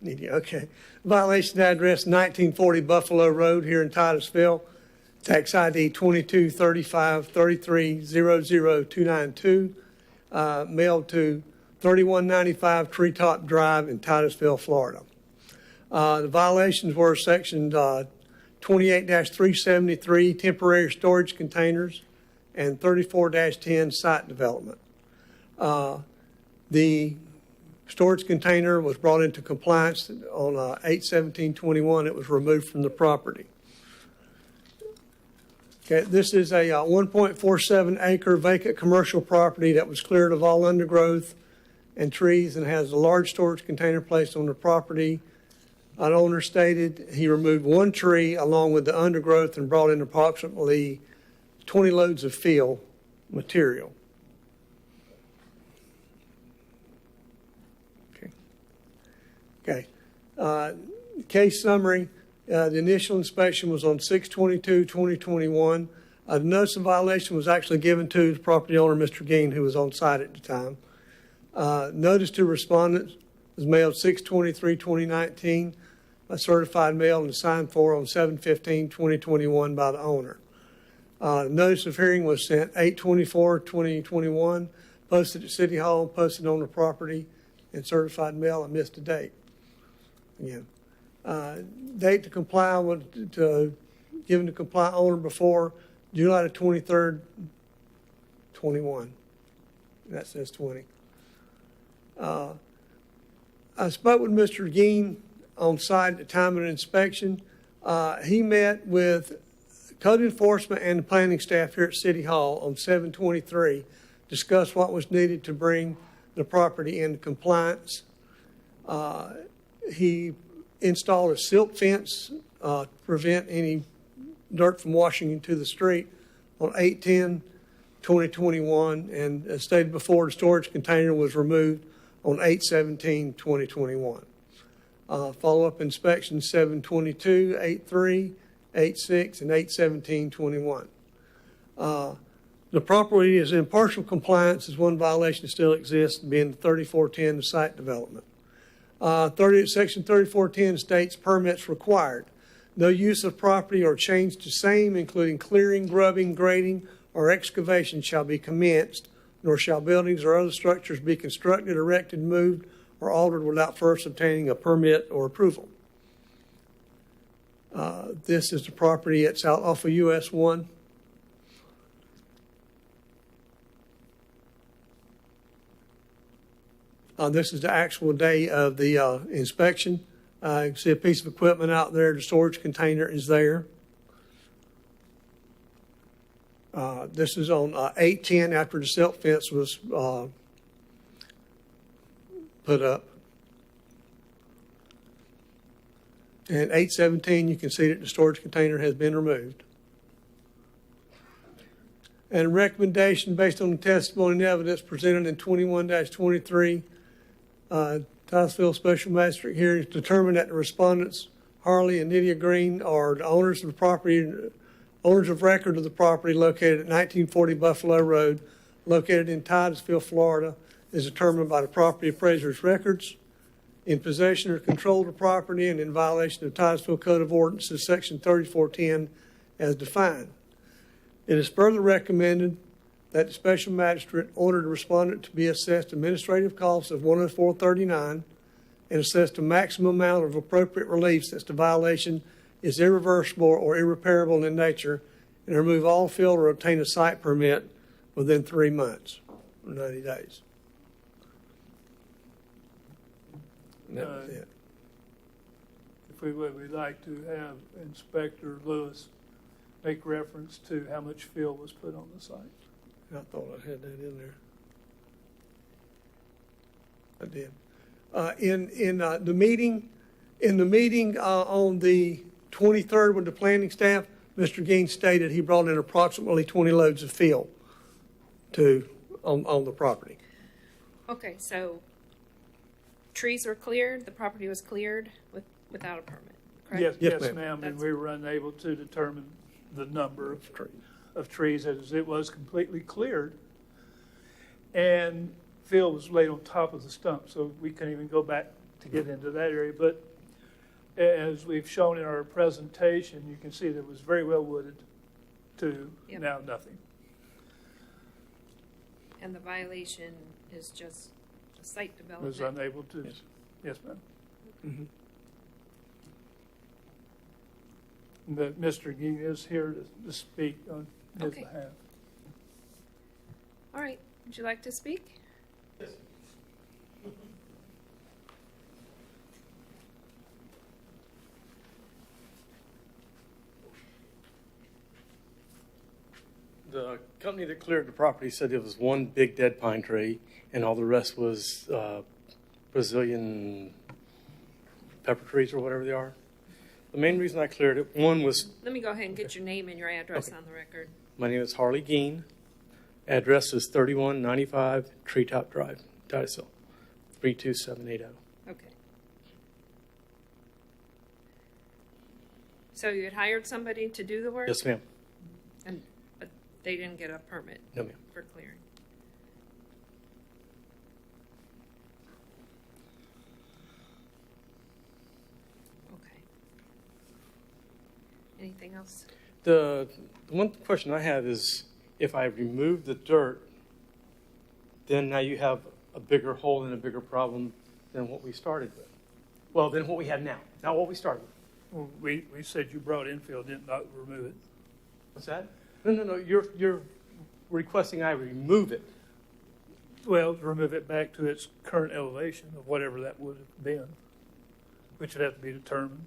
F: Nydia, okay. Violation address 1940 Buffalo Road here in Titusville. Tax ID 223533000292. Mailed to 3195 Treetop Drive in Titusville, Florida. The violations were section 28-373 temporary storage containers and 34-10 site development. The storage container was brought into compliance on 8/17/21. It was removed from the property. Okay, this is a 1.47 acre vacant commercial property that was cleared of all undergrowth and trees and has a large storage container placed on the property. An owner stated he removed one tree along with the undergrowth and brought in approximately 20 loads of fill material. Okay. Case summary. The initial inspection was on 6/22/2021. The notice of violation was actually given to the property owner, Mr. Geen, who was on site at the time. Notice to respondents was mailed 6/23/2019, a certified mail and signed for on 7/15/2021 by the owner. Notice of hearing was sent 8/24/2021, posted at City Hall, posted on the property, and certified mail. I missed a date. Again, date to comply was given to comply owner before July the 23rd, 21. That says 20. I spoke with Mr. Geen on site at the time of the inspection. He met with code enforcement and the planning staff here at City Hall on 7/23, discussed what was needed to bring the property into compliance. He installed a silt fence to prevent any dirt from washing into the street on 8/10/2021, and as stated before, the storage container was removed on 8/17/2021. Follow-up inspection 7/22, 8/3, 8/6, and 8/17/21. The property is in partial compliance as one violation still exists, being 3410, the site development. Section 3410 states permits required. No use of property or change to same, including clearing, grubbing, grading, or excavation, shall be commenced, nor shall buildings or other structures be constructed, erected, moved, or altered without first obtaining a permit or approval. This is the property that's out off of US 1. This is the actual day of the inspection. You can see a piece of equipment out there. The storage container is there. This is on 8/10 after the silt fence was put up. And 8/17, you can see that the storage container has been removed. And a recommendation based on the testimony and evidence presented in 21-23, Titusville Special Magistrate hearings determined that the respondents, Harley and Nydia Green, are the owners of the property, owners of record of the property located at 1940 Buffalo Road, located in Titusville, Florida, is determined by the property appraiser's records, in possession or control of the property, and in violation of Titusville Code of Ordinances, Section 3410, as defined. It is further recommended that the special magistrate order the respondent to be assessed administrative costs of $104.39 and assessed a maximum amount of appropriate relief since the violation is irreversible or irreparable in nature, and remove all fill or obtain a site permit within 3 months or 90 days. And that was it.
B: If we would, we'd like to have Inspector Lewis make reference to how much fill was put on the site.
F: I thought I had that in there. I did. In the meeting on the 23rd with the planning staff, Mr. Geen stated he brought in approximately 20 loads of fill on the property.
A: Okay, so trees were cleared, the property was cleared without a permit, correct?
B: Yes,
F: Yes,
B: yes,
F: ma'am.
B: ma'am, and
A: That's-
B: we were unable to determine the number of trees as it was completely cleared. And fill was laid on top of the stump, so we couldn't even go back to get into that area. But as we've shown in our presentation, you can see that it was very well wooded to
A: Yep.
B: now nothing.
A: And the violation is just a site
B: Was
A: development.
B: unable to,
F: Yes.
B: yes, ma'am.
F: Mhm.
B: But Mr. Ging is here to speak on his
A: Okay.
B: behalf.
A: All right, would you like to speak?
H: The company that cleared the property said it was one big dead pine tree, and all the rest was Brazilian pepper trees or whatever they are. The main reason I cleared it, one was,
A: Let me go ahead and get your name and your address
H: Okay.
A: on the record.
H: my name is Harley Geen. Address is 3195 Treetop Drive, Titusville, 32780.
A: Okay. So you had hired somebody to do the work?
H: Yes, ma'am.
A: But they didn't get a permit
H: No, ma'am.
A: for clearing? Okay. Anything else?
H: The one question I have is, if I remove the dirt, then now you have a bigger hole and a bigger problem than what we started with. Well, than what we have now, not what we started with.
B: Well, we said you brought infill, did not remove it.
H: What's that? No. You're requesting I remove it.
B: Well, remove it back to its current elevation of whatever that would have been, which would have to be determined.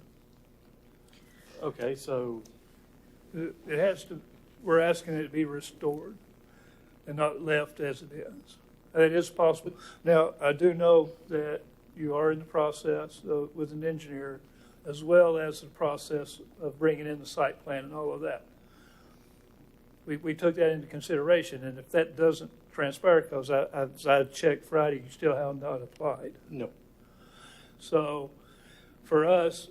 H: Okay, so
B: It has to, we're asking it to be restored and not left as it is. It is possible. Now, I do know that you are in the process with an engineer, as well as the process of bringing in the site plan and all of that. We took that into consideration, and if that doesn't transpire, because I checked Friday, you still have not applied.
H: no.
B: So for us,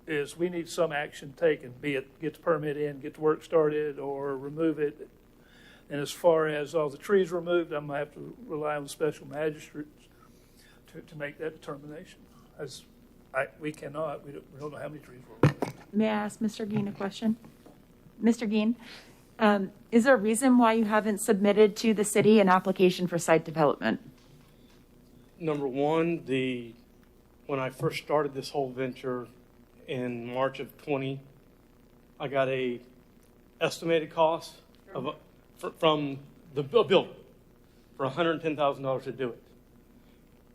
B: is we need some action taken, be it get the permit in, get the work started, or remove it. And as far as all the trees removed, I'm going to have to rely on the special magistrates to make that determination. We cannot, we don't know how many trees were removed.
C: May I ask Mr. Geen a question? Mr. Geen, is there a reason why you haven't submitted to the city an application for site development?
H: Number one, when I first started this whole venture in March of 20, I got a estimated cost from the builder for $110,000 to do it.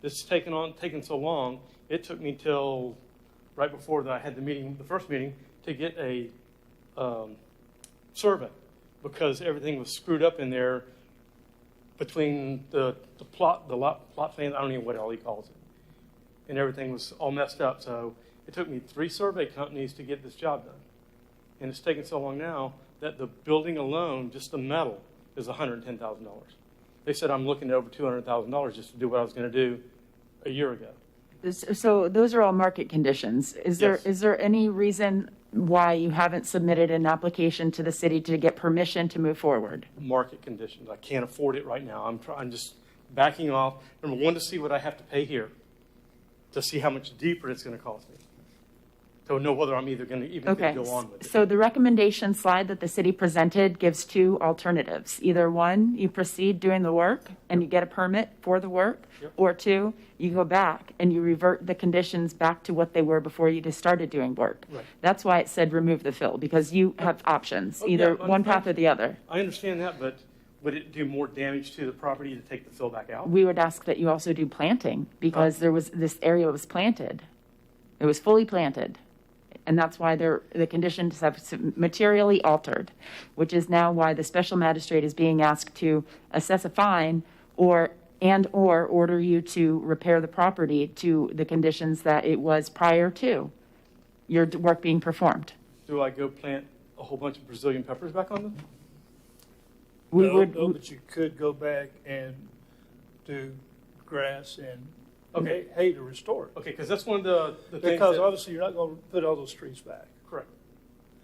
H: This is taken so long. It took me till right before I had the first meeting, to get a survey, because everything was screwed up in there between the lot plans. I don't even know what all he calls it, and everything was all messed up. So it took me 3 survey companies to get this job done, and it's taken so long now that the building alone, just the metal, is $110,000. They said I'm looking at over $200,000 just to do what I was going to do a year ago.
C: So those are all market conditions. Is
H: Yes.
C: there any reason why you haven't submitted an application to the city to get permission to move forward?
H: Market conditions. I can't afford it right now. I'm just backing off. Number one, to see what I have to pay here, to see how much deeper it's going to cost me, to know whether I'm either going to even
C: Okay,
H: go on with it.
C: so the recommendation slide that the city presented gives 2 alternatives. Either 1, you proceed doing the work and you get a permit for the work,
H: Yep.
C: or 2, you go back and you revert the conditions back to what they were before you just started doing work.
H: Right.
C: That's why it said remove the fill, because you have options,
H: Oh,
C: either
H: yeah,
C: one path or the other.
H: I understand that, but would it do more damage to the property to take the fill back out?
C: We would ask that you also do planting, because this area was planted. It was fully planted. And that's why the conditions have materially altered, which is now why the special magistrate is being asked to assess a fine or and/or order you to repair the property to the conditions that it was prior to your work being performed.
H: Do I go plant a whole bunch of Brazilian peppers back on them?
C: We
B: No,
C: would,
B: no, but you could go back and do grass and
H: Okay.
B: hay to restore it.
H: Okay, because that's one of the things
B: Because
H: that,
B: obviously you're not going to put all those trees back.
H: correct.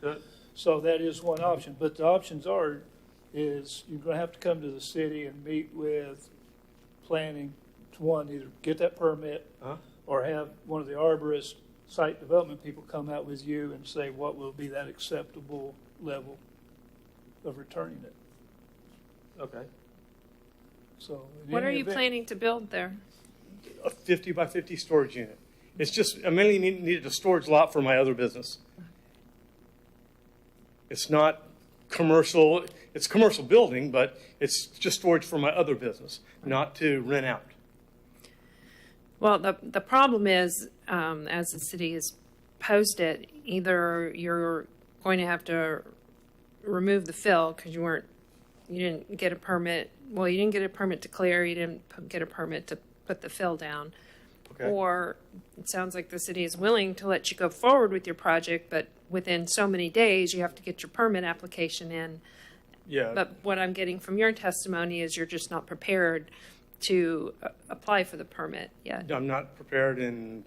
H: The-
B: So that is one option, but the options is you're going to have to come to the city and meet with planning to either get that permit
H: Uh-huh.
B: or have one of the arborist site development people come out with you and say what will be that acceptable level of returning it.
H: Okay.
B: So in
A: What are
B: any
A: you
B: event-
A: planning to build there?
H: A 50 by 50 storage unit. It's just, I mainly needed a storage lot for my other business. It's not commercial, it's a commercial building, but it's just storage for my other business, not to rent out.
A: Well, the problem is, as the city has posed it, either you're going to have to remove the fill because you didn't get a permit. Well, you didn't get a permit to clear, you didn't get a permit to put the fill down.
H: Okay.
A: Or it sounds like the city is willing to let you go forward with your project, but within so many days, you have to get your permit application in.
H: Yeah.
A: But what I'm getting from your testimony is you're just not prepared to apply for the permit yet.
H: I'm not prepared, and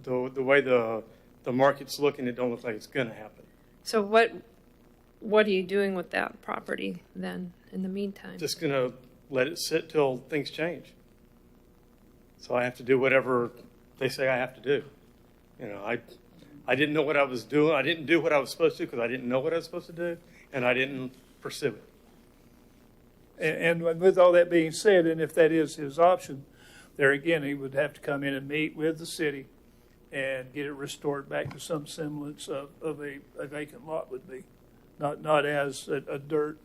H: the way the market's looking, it don't look like it's going to happen.
A: So what are you doing with that property then in the meantime?
H: Just going to let it sit till things change. So I have to do whatever they say I have to do. You know, I didn't know what I was doing. I didn't do what I was supposed to because I didn't know what I was supposed to do, and I didn't pursue it.
B: And with all that being said, and if that is his option, there again, he would have to come in and meet with the city and get it restored back to some semblance of a vacant lot would be, not as a dirt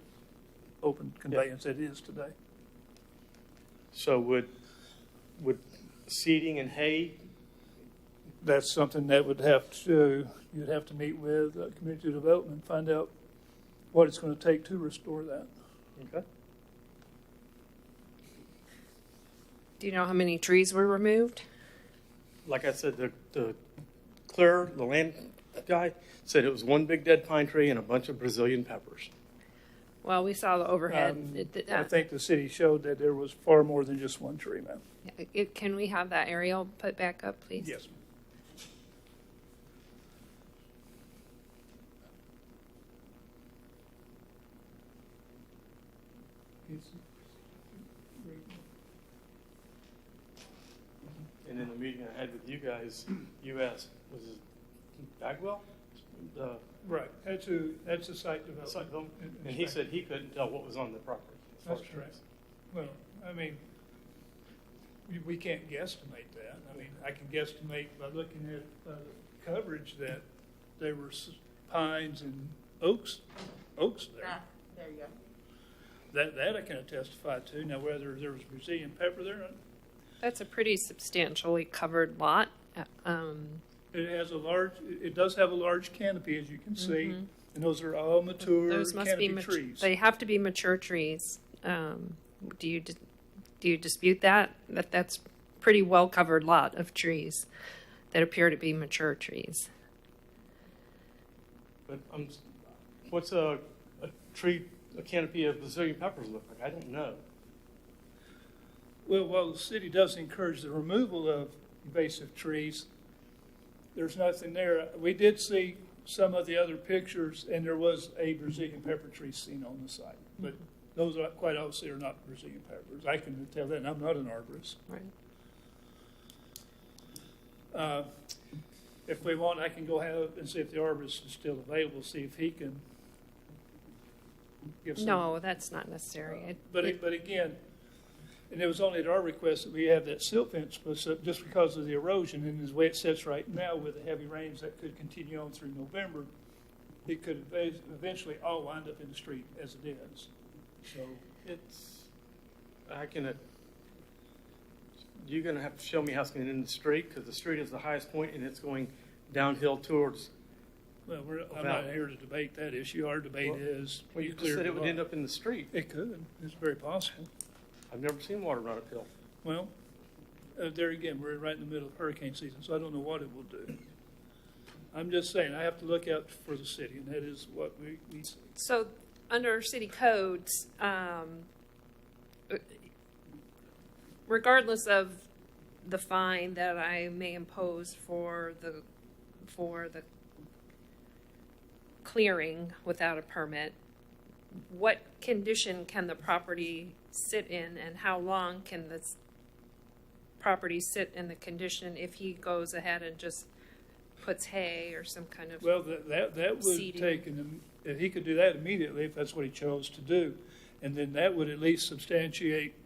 B: open conveyance it is today.
H: So would seeding and hay?
B: That's something that you'd have to meet with community development, find out what it's going to take to restore that.
H: Okay.
A: Do you know how many trees were removed?
H: Like I said, the land guy said it was one big dead pine tree and a bunch of Brazilian peppers.
A: Well, we saw the overhead.
B: I think the city showed that there was far more than just one tree, ma'am.
A: Can we have that aerial put back up, please?
B: Yes.
H: And in the meeting I had with you guys, you asked, was it Bagwell?
B: Right. That's a site development.
H: And he said he couldn't tell what was on the property. as far
B: That's
H: as
B: correct.
H: trees.
B: Well, I mean, we can't guesstimate that. I mean, I can guesstimate by looking at the coverage that there were pines and oaks there.
C: There you go.
B: That I can testify to. Now, whether there was Brazilian pepper there,
A: That's a pretty substantially covered lot.
B: it does have a large canopy, as you can see, and those are all mature
A: Those must be
B: canopy trees.
A: They have to be mature trees. Do you dispute that? That's pretty well covered lot of trees that appear to be mature trees.
H: But what's a canopy of Brazilian peppers look like? I don't know.
B: Well, while the city does encourage the removal of invasive trees, there's nothing there. We did see some of the other pictures, and there was a Brazilian pepper tree seen on the site. But those are quite obviously are not Brazilian peppers. I can tell that, and I'm not an arborist.
A: Right.
B: If we want, I can go have and see if the arborist is still available, see if he can give some.
A: No, that's not necessary.
B: But again, and it was only at our request that we have that silt fence put up just because of the erosion and the way it sits right now with the heavy rains that could continue on through November, it could eventually all wind up in the street as it is. So
H: You're going to have to show me how it's going to end in the street, because the street is the highest point and it's going downhill towards.
B: well, I'm not here to debate that issue. Our debate is
H: Well, you just said it would end up in the street.
B: It could. It's very possible.
H: I've never seen water run uphill.
B: Well, there again, we're right in the middle of hurricane season, so I don't know what it will do. I'm just saying, I have to look out for the city, and that is what we see.
A: So, under city codes, regardless of the fine that I may impose for the clearing without a permit, what condition can the property sit in, and how long can this property sit in the condition if he goes ahead and just puts hay or some kind of
B: Well, that would
A: seeding?
B: take, if he could do that immediately, if that's what he chose to do, and then that would at least substantiate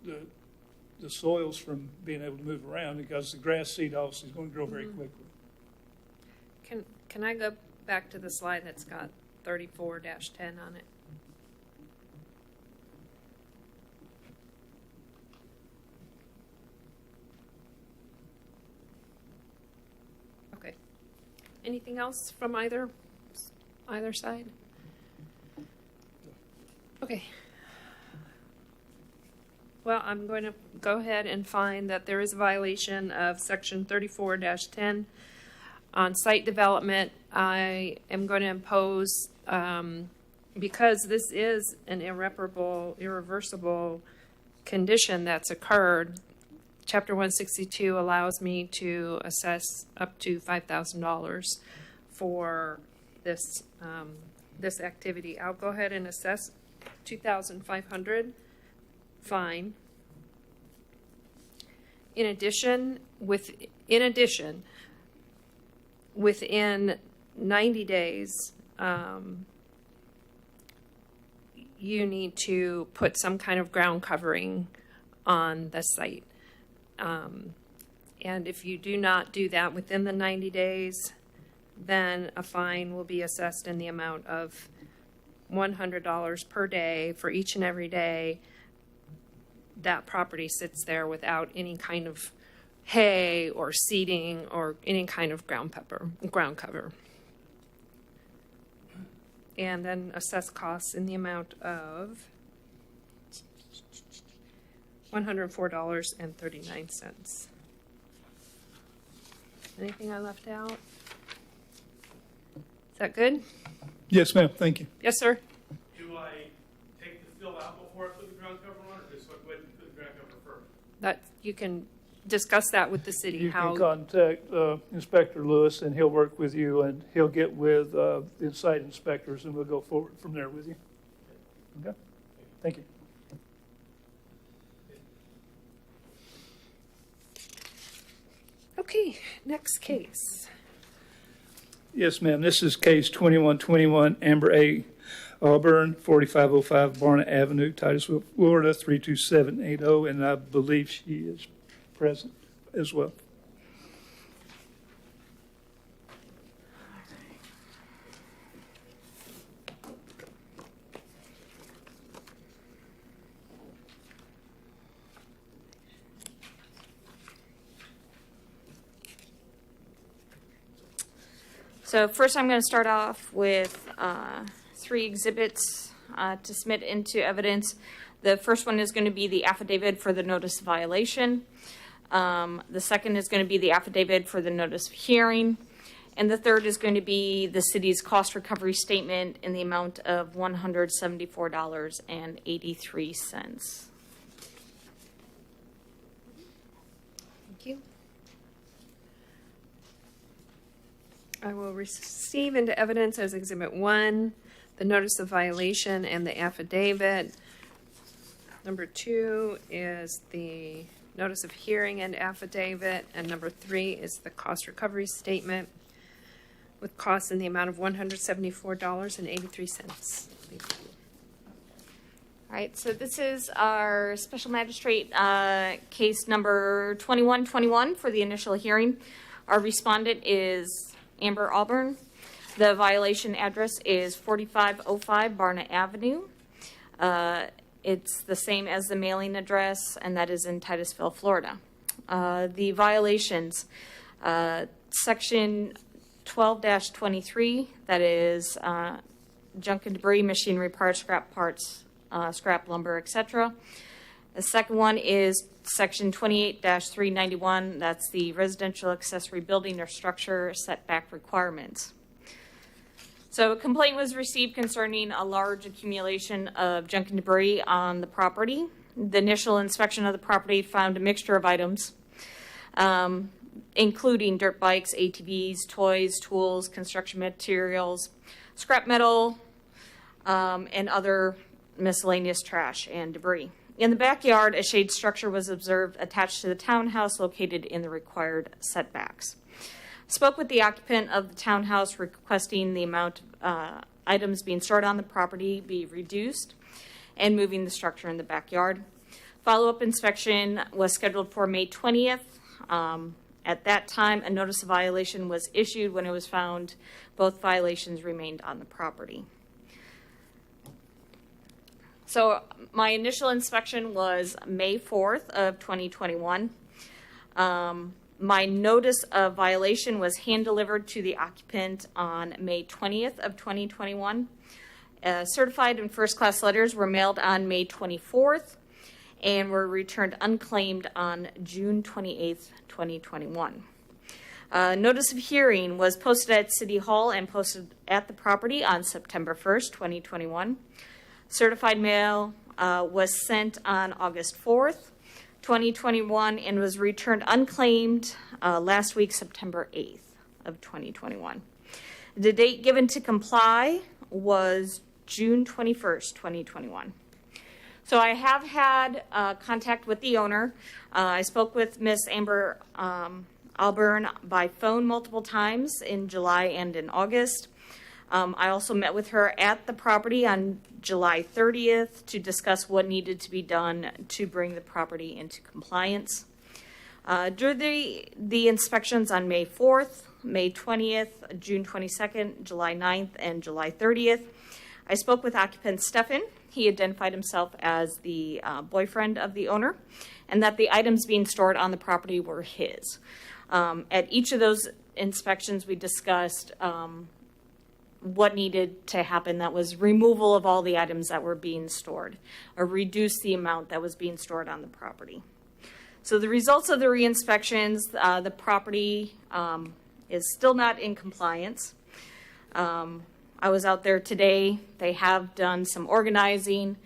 B: the soils from being able to move around, because the grass seed obviously is going to grow very quickly.
A: Can I go back to the slide that's got 34-10 on it? Okay. Anything else from either side? Okay. Well, I'm going to go ahead and find that there is a violation of section 34-10 on site development. I am going to impose, because this is an irreversible condition that's occurred, Chapter 162 allows me to assess up to $5,000 for this this activity. I'll go ahead and assess $2,500 fine. In addition, within 90 days, you need to put some kind of ground covering on the site. And if you do not do that within the 90 days, then a fine will be assessed in the amount of $100 per day for each and every day that property sits there without any kind of hay or seeding or any kind of ground cover. And then assess costs in the amount of $104.39. Anything I left out? Is that good?
B: Yes, ma'am. Thank you.
A: Yes, sir.
H: Do I take the fill out before I put the ground cover on, or just go ahead and put the ground cover first?
A: That you can discuss that with the city.
B: You can contact Inspector Lewis, and he'll work with you, and he'll get with the site inspectors, and we'll go forward from there with you. Okay? Thank you.
A: Okay, next case.
B: Yes, ma'am. This is case 2121 Amber A. Auburn, 4505 Barnett Avenue, Titusville, Florida, 32780, and I believe she is present as well.
D: So first I'm going to start off with 3 exhibits to submit into evidence. The first one is going to be the affidavit for the notice of violation. The second is going to be the affidavit for the notice of hearing. And the third is going to be the city's cost recovery statement in the amount of $174.83.
A: Thank you. I will receive into evidence as Exhibit 1 the notice of violation and the affidavit. Number 2 is the notice of hearing and affidavit. And number 3 is the cost recovery statement with costs in the amount of $174.83. Thank you.
D: All right, so this is our special magistrate case number 2121 for the initial hearing. Our respondent is Amber Auburn. The violation address is 4505 Barnett Avenue. It's the same as the mailing address, and that is in Titusville, Florida. The violations, section 12-23, that is junk and debris, machinery parts, scrap lumber, etc. The second one is section 28-391. That's the residential accessory building or structure setback requirements. So a complaint was received concerning a large accumulation of junk and debris on the property. The initial inspection of the property found a mixture of items, including dirt bikes, ATVs, toys, tools, construction materials, scrap metal, and other miscellaneous trash and debris. In the backyard, a shade structure was observed attached to the townhouse located in the required setbacks. Spoke with the occupant of the townhouse requesting the amount of items being stored on the property be reduced and moving the structure in the backyard. Follow-up inspection was scheduled for May 20th. At that time, a notice of violation was issued. When it was found both violations remained on the property. So my initial inspection was May 4th of 2021. My notice of violation was hand-delivered to the occupant on May 20th of 2021. Certified and first-class letters were mailed on May 24th and were returned unclaimed on June 28th, 2021. Notice of hearing was posted at City Hall and posted at the property on September 1st, 2021. Certified mail was sent on August 4th, 2021, and was returned unclaimed last week, September 8th of 2021. The date given to comply was June 21st, 2021. So I have had contact with the owner. I spoke with Miss Amber Alburn by phone multiple times in July and in August. I also met with her at the property on July 30th to discuss what needed to be done to bring the property into compliance. During the inspections on May 4th, May 20th, June 22nd, July 9th, and July 30th, I spoke with occupant Stefan. He identified himself as the boyfriend of the owner and that the items being stored on the property were his. At each of those inspections, we discussed what needed to happen. That was removal of all the items that were being stored or reduce the amount that was being stored on the property. So the results of the re-inspections, the property is still not in compliance. I was out there today. They have done some organizing,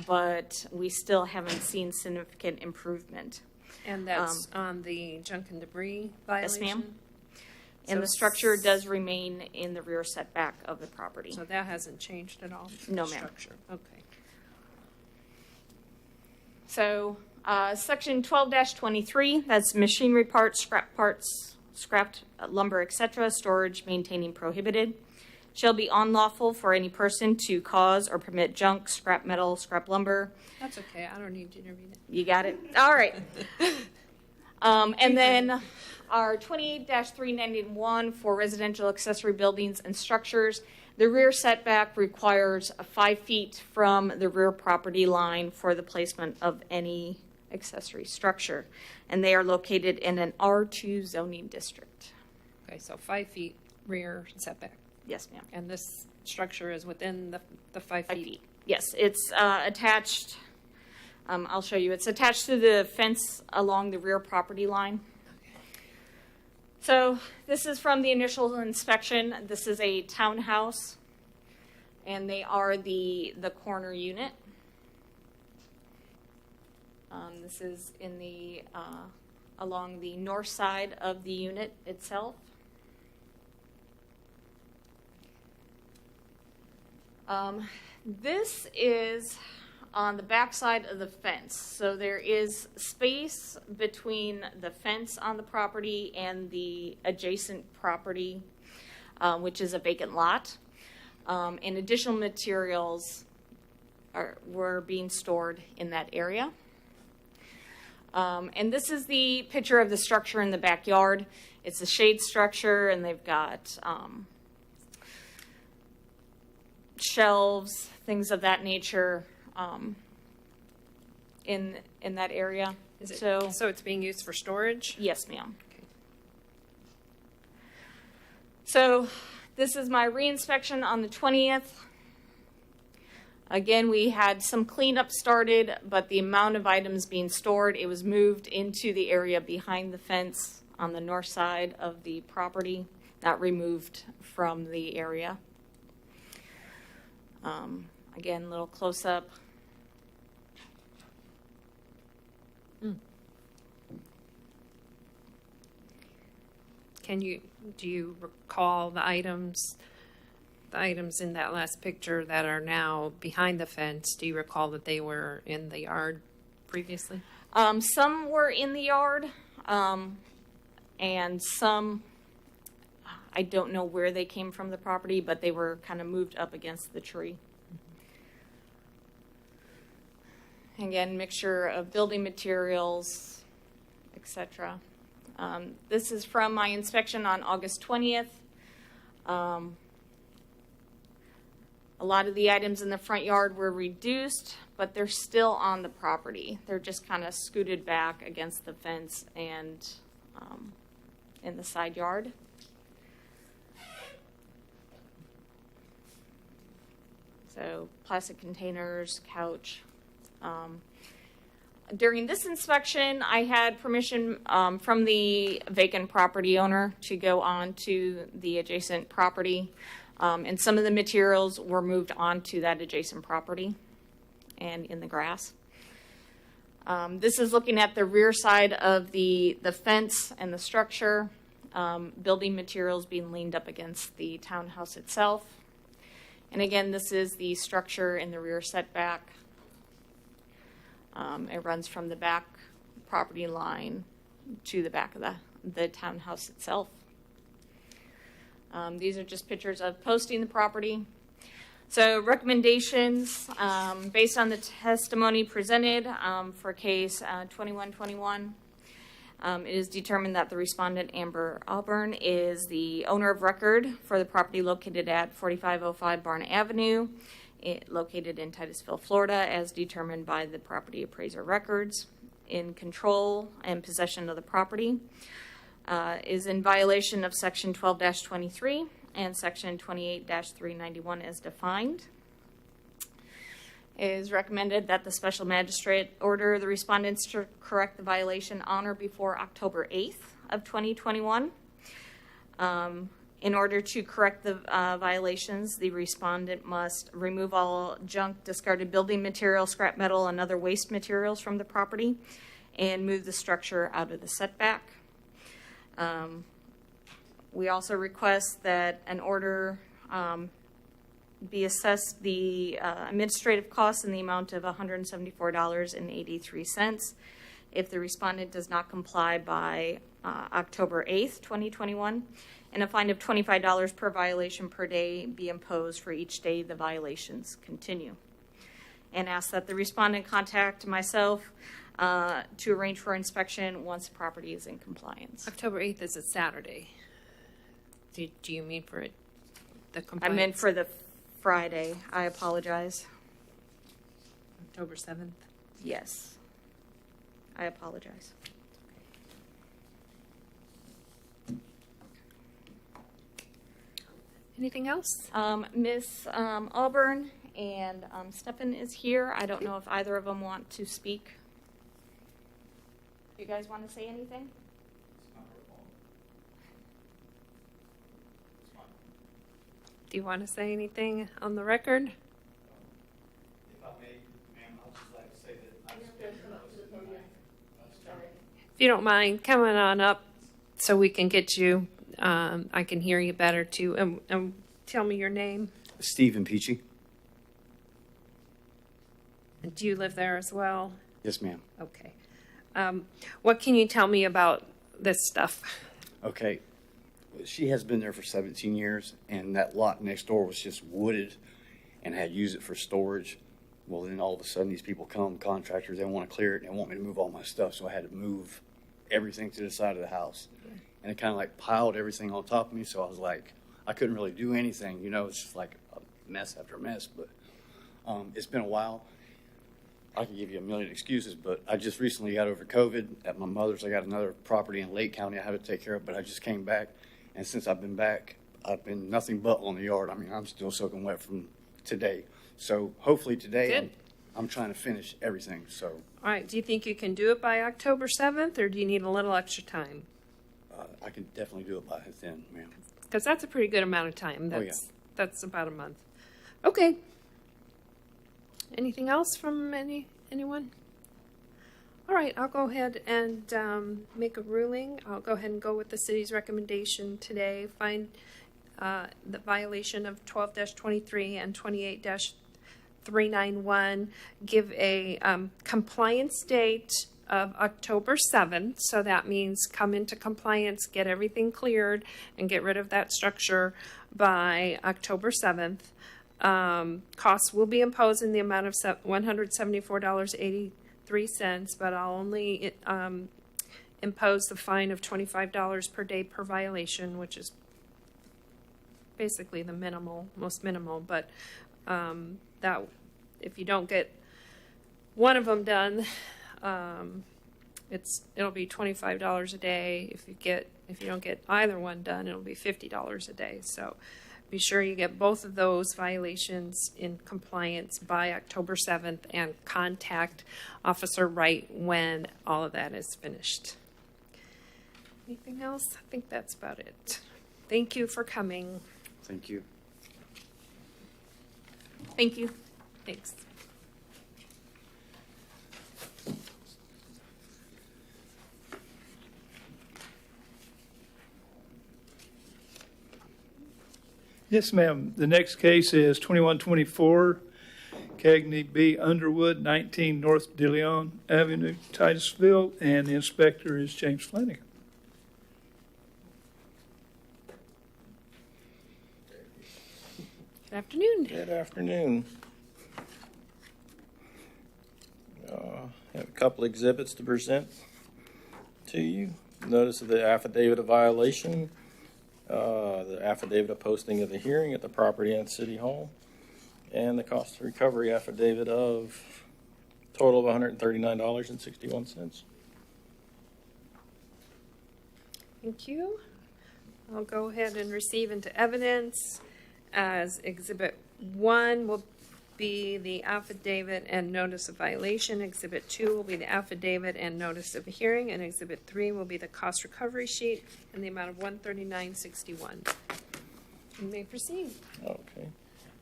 D: but we still haven't seen significant improvement.
A: And that's on the junk and debris violation?
D: Yes, ma'am. And the structure does remain in the rear setback of the property.
A: So that hasn't changed at all?
D: No,
A: the
D: ma'am.
A: Structure. Okay.
D: So section 12-23, that's machinery parts, scrapped lumber, etc., storage, maintaining prohibited. Shall be unlawful for any person to cause or permit junk, scrap metal, scrap lumber.
A: That's okay. I don't need you to read it.
D: You got it? All right. And then our 28-391 for residential accessory buildings and structures. The rear setback requires 5 feet from the rear property line for the placement of any accessory structure. And they are located in an R2 zoning district.
A: Okay, so 5 feet rear setback.
D: Yes, ma'am.
A: And this structure is within the 5 feet?
D: 5 feet. Yes, it's attached. I'll show you. It's attached to the fence along the rear property line. So this is from the initial inspection. This is a townhouse, and they are the corner unit. This is in the along the north side of the unit itself. This is on the back side of the fence. So there is space between the fence on the property and the adjacent property, which is a vacant lot. And additional materials were being stored in that area. And this is the picture of the structure in the backyard. It's a shade structure, and they've got shelves, things of that nature. In that area.
A: Is it,
D: so
A: it's being used for storage?
D: Yes, ma'am.
A: Okay.
D: So this is my re-inspection on the 20th. Again, we had some cleanup started, but the amount of items being stored, it was moved into the area behind the fence on the north side of the property, not removed from the area. Again, a little close up.
A: Do you recall the items in that last picture that are now behind the fence? Do you recall that they were in the yard previously?
D: Some were in the yard, and some, I don't know where they came from the property, but they were kind of moved up against the tree. Again, mixture of building materials, etc. This is from my inspection on August 20th. A lot of the items in the front yard were reduced, but they're still on the property. They're just kind of scooted back against the fence and in the side yard. So plastic containers, couch. During this inspection, I had permission from the vacant property owner to go on to the adjacent property. And some of the materials were moved onto that adjacent property and in the grass. This is looking at the rear side of the fence and the structure, building materials being leaned up against the townhouse itself. And again, this is the structure in the rear setback. It runs from the back property line to the back of the townhouse itself. These are just pictures of posting the property. So recommendations, based on the testimony presented for case 2121, it is determined that the respondent, Amber Auburn, is the owner of record for the property located at 4505 Barn Avenue, located in Titusville, Florida, as determined by the property appraiser records, in control and possession of the property, is in violation of Section 12-23 and Section 28-391 as defined. It is recommended that the special magistrate order the respondents to correct the violation on or before October 8th of 2021. In order to correct the violations, the respondent must remove all junk, discarded building material, scrap metal, and other waste materials from the property and move the structure out of the setback. We also request that an order be assessed the administrative costs in the amount of $174.83 if the respondent does not comply by October 8th, 2021, and a fine of $25 per violation per day be imposed for each day the violations continue. And ask that the respondent contact myself to arrange for inspection once the property is in compliance.
A: October 8th is a Saturday. Do you mean for the
D: I
A: compliance?
D: meant for the Friday. I apologize.
A: October 7th.
D: Yes. I apologize.
A: Anything else?
D: Miss Auburn and Stefan is here. I don't know if either of them want to speak. You guys want to say anything?
A: Do you want to say anything on the record?
I: If I may, ma'am, I'd just like to say that I just been here most of the night.
A: If you don't mind coming on up so we can get you, I can hear you better too. And tell me your name.
I: Stephen Peachy.
A: Do you live there as well?
I: Yes, ma'am.
A: Okay. What can you tell me about this stuff?
I: Okay. She has been there for 17 years, and that lot next door was just wooded and had used it for storage. Well, then all of a sudden these people come, contractors, they want to clear it, and they want me to move all my stuff, so I had to move everything to the side of the house. And it kind of like piled everything on top of me, so I was like, I couldn't really do anything, you know, it's just like a mess after mess, but it's been a while. I could give you a million excuses, but I just recently got over COVID at my mother's. I got another property in Lake County I have to take care of, but I just came back. And since I've been back, I've been nothing but on the yard. I mean, I'm still soaking wet from today. So hopefully today,
A: Good.
I: I'm trying to finish everything. So
A: All right, do you think you can do it by October 7th, or do you need a little extra time?
I: I can definitely do it by then, ma'am.
A: Because that's a pretty good amount of time.
I: Oh, yeah.
A: That's about a month. Okay. Anything else from anyone? All right, I'll go ahead and make a ruling. I'll go ahead and go with the city's recommendation today. Find the violation of 12-23 and 28-391. Give a compliance date of October 7th. So that means come into compliance, get everything cleared, and get rid of that structure by October 7th. Costs will be imposed in the amount of $174.83, but I'll only impose the fine of $25 per day per violation, which is basically the most minimal. But that if you don't get one of them done, it'll be $25 a day. If you don't get either one done, it'll be $50 a day. So be sure you get both of those violations in compliance by October 7th and contact Officer Wright when all of that is finished. Anything else? I think that's about it. Thank you for coming.
I: Thank you.
A: Thank you. Thanks.
B: Yes, ma'am. The next case is 2124 Cagney B. Underwood, 19 North De Leon Avenue, Titusville, and the inspector is James Flanagan.
A: Good afternoon.
J: Good afternoon. I have a couple exhibits to present to you. Notice of the affidavit of violation, the affidavit of posting of the hearing at the property and City Hall, and the cost of recovery affidavit of total of $139.61.
A: Thank you. I'll go ahead and receive into evidence as Exhibit 1 will be the affidavit and notice of violation. Exhibit 2 will be the affidavit and notice of hearing, and Exhibit 3 will be the cost recovery sheet in the amount of $139.61. You may proceed.
J: Okay.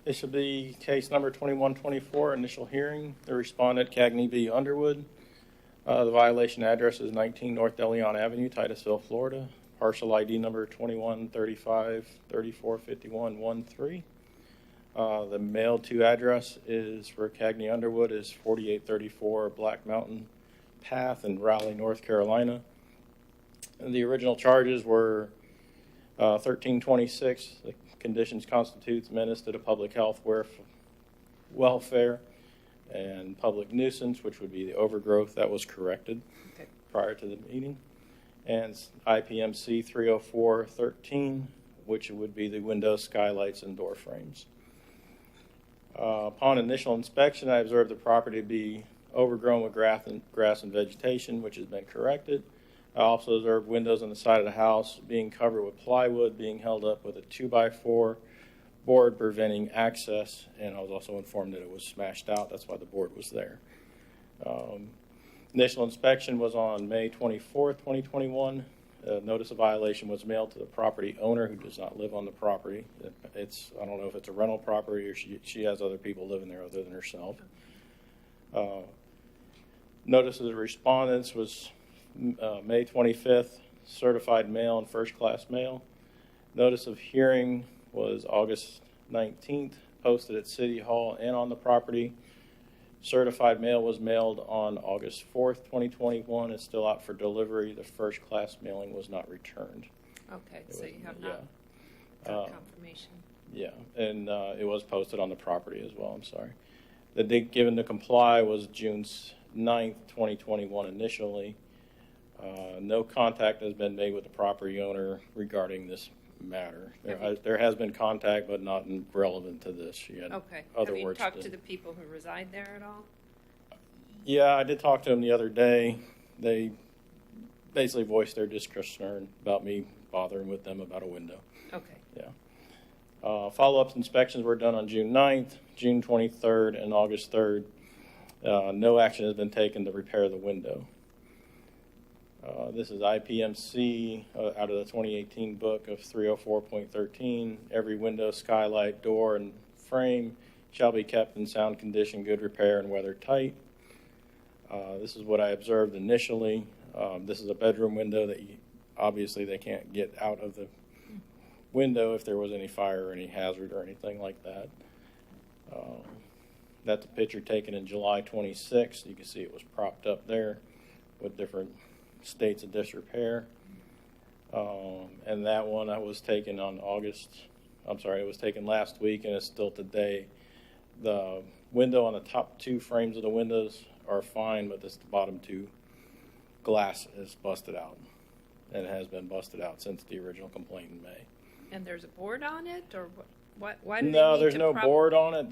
J: This will be case number 2124, initial hearing. The respondent, Cagney B. Underwood. The violation address is 19 North De Leon Avenue, Titusville, Florida. Parcel ID number 2135-3451-13. The mailed to address is for Cagney Underwood is 4834 Black Mountain Path in Raleigh, North Carolina. And the original charges were 1326. The conditions constitutes menace to the public health, welfare, and public nuisance, which would be the overgrowth that was corrected prior to the meeting. And IPMC 30413, which would be the windows, skylights, and door frames. Upon initial inspection, I observed the property to be overgrown with grass and vegetation, which has been corrected. I also observed windows on the side of the house being covered with plywood, being held up with a 2x4 board preventing access, and I was also informed that it was smashed out. That's why the board was there. Initial inspection was on May 24th, 2021. Notice of violation was mailed to the property owner who does not live on the property. I don't know if it's a rental property or she has other people living there other than herself. Notice of the respondents was May 25th, certified mail and first class mail. Notice of hearing was August 19th, posted at City Hall and on the property. Certified mail was mailed on August 4th, 2021. It's still out for delivery. The first class mailing was not returned.
A: Okay, so you have not got confirmation.
J: Yeah, and it was posted on the property as well. I'm sorry. The date given to comply was June 9th, 2021 initially. No contact has been made with the property owner regarding this matter. There has been contact, but not relevant to this. She had other
A: Have you
J: words
A: talked to the people who reside there at all?
J: Yeah, I did talk to them the other day. They basically voiced their disconcern about me bothering with them about a window.
A: Okay.
J: Yeah. Follow-up inspections were done on June 9th, June 23rd, and August 3rd. No action has been taken to repair the window. This is IPMC out of the 2018 book of 304.13. Every window, skylight, door, and frame shall be kept in sound condition, good repair, and weather tight. This is what I observed initially. This is a bedroom window that obviously they can't get out of the window if there was any fire or any hazard or anything like that. That's a picture taken in July 26th. You can see it was propped up there with different states of disrepair. And that one I was taken on it was taken last week and it's still today. The window on the top two frames of the windows are fine, but the bottom two glass is busted out. And it has been busted out since the original complaint in May.
A: And there's a board on it, or what? Why do they
J: No,
A: need
J: there's
A: to
J: no
A: prop-
J: board on it.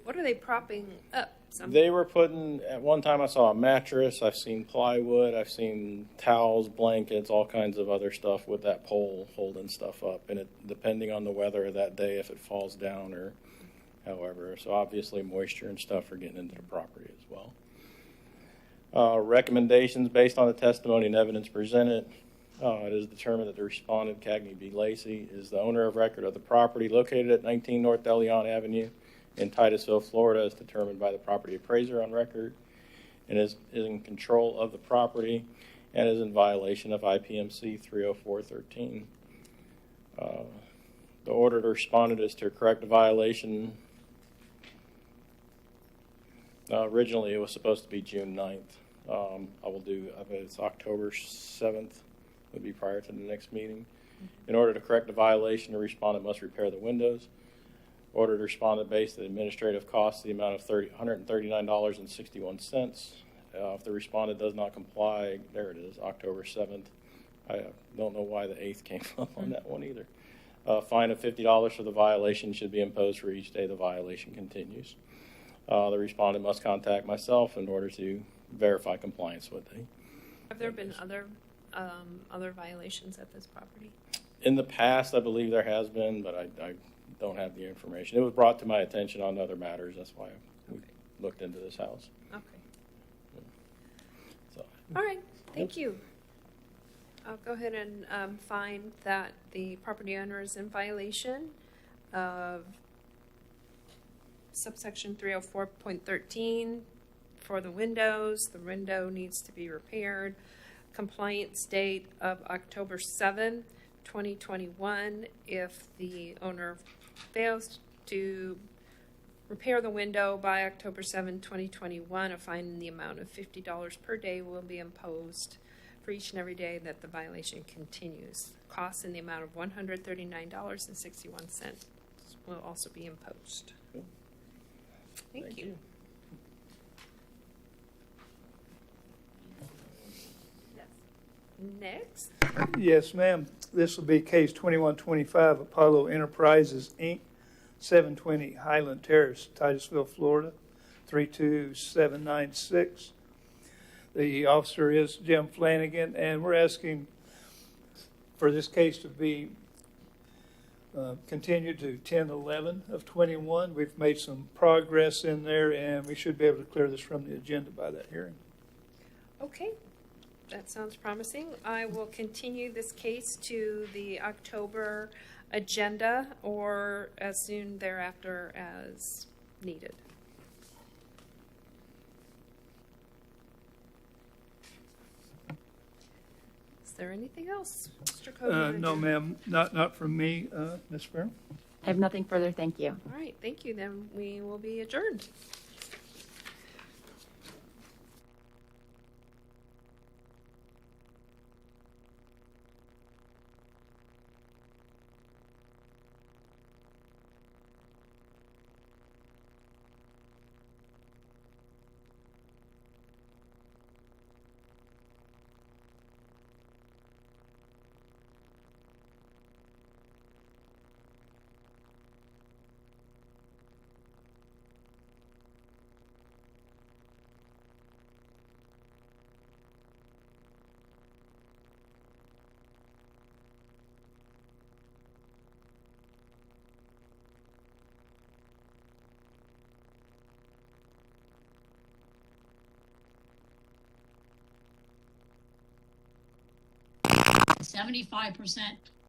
A: What are they propping up?
J: They were putting, at one time I saw a mattress, I've seen plywood, I've seen towels, blankets, all kinds of other stuff with that pole holding stuff up. And it, depending on the weather of that day, if it falls down or however. So obviously moisture and stuff are getting into the property as well. Recommendations based on the testimony and evidence presented. It is determined that the respondent, Cagney B. Lacey, is the owner of record of the property located at 19 North Elion Avenue in Titusville, Florida, as determined by the property appraiser on record, and is in control of the property and is in violation of IPMC 304.13. The order to respondent is to correct the violation. Originally, it was supposed to be June 9th. I bet it's October 7th would be prior to the next meeting. In order to correct the violation, the respondent must repair the windows. Order to respondent based the administrative cost the amount of $139.61. If the respondent does not comply, there it is, October 7th. I don't know why the 8th came up on that one either. Fine of $50 for the violation should be imposed for each day the violation continues. The respondent must contact myself in order to verify compliance with the.
A: Have there been other violations at this property?
J: In the past, I believe there has been, but I don't have the information. It was brought to my attention on other matters. That's why we looked into this house.
A: Okay.
J: So.
A: All right. Thank you. I'll go ahead and find that the property owner is in violation of subsection 304.13 for the windows. The window needs to be repaired. Compliance date of October 7, 2021. If the owner fails to repair the window by October 7, 2021, a fine in the amount of $50 per day will be imposed for each and every day that the violation continues. Costs in the amount of $139.61 will also be imposed. Thank you. Next.
B: Yes, ma'am. This will be case 2125, Apollo Enterprises, Inc., 720 Highland Terrace, Titusville, Florida, 32796. The officer is Jim Flanagan, and we're asking for this case to be continued to 10/11 of 21. We've made some progress in there, and we should be able to clear this from the agenda by that hearing.
A: Okay. That sounds promising. I will continue this case to the October agenda or as soon thereafter as needed. Is there anything else, Mr. Code?
B: No, ma'am, not from me, Ms. Farrell.
C: I have nothing further. Thank you.
A: All right, thank you. Then we will be adjourned.
K: 75%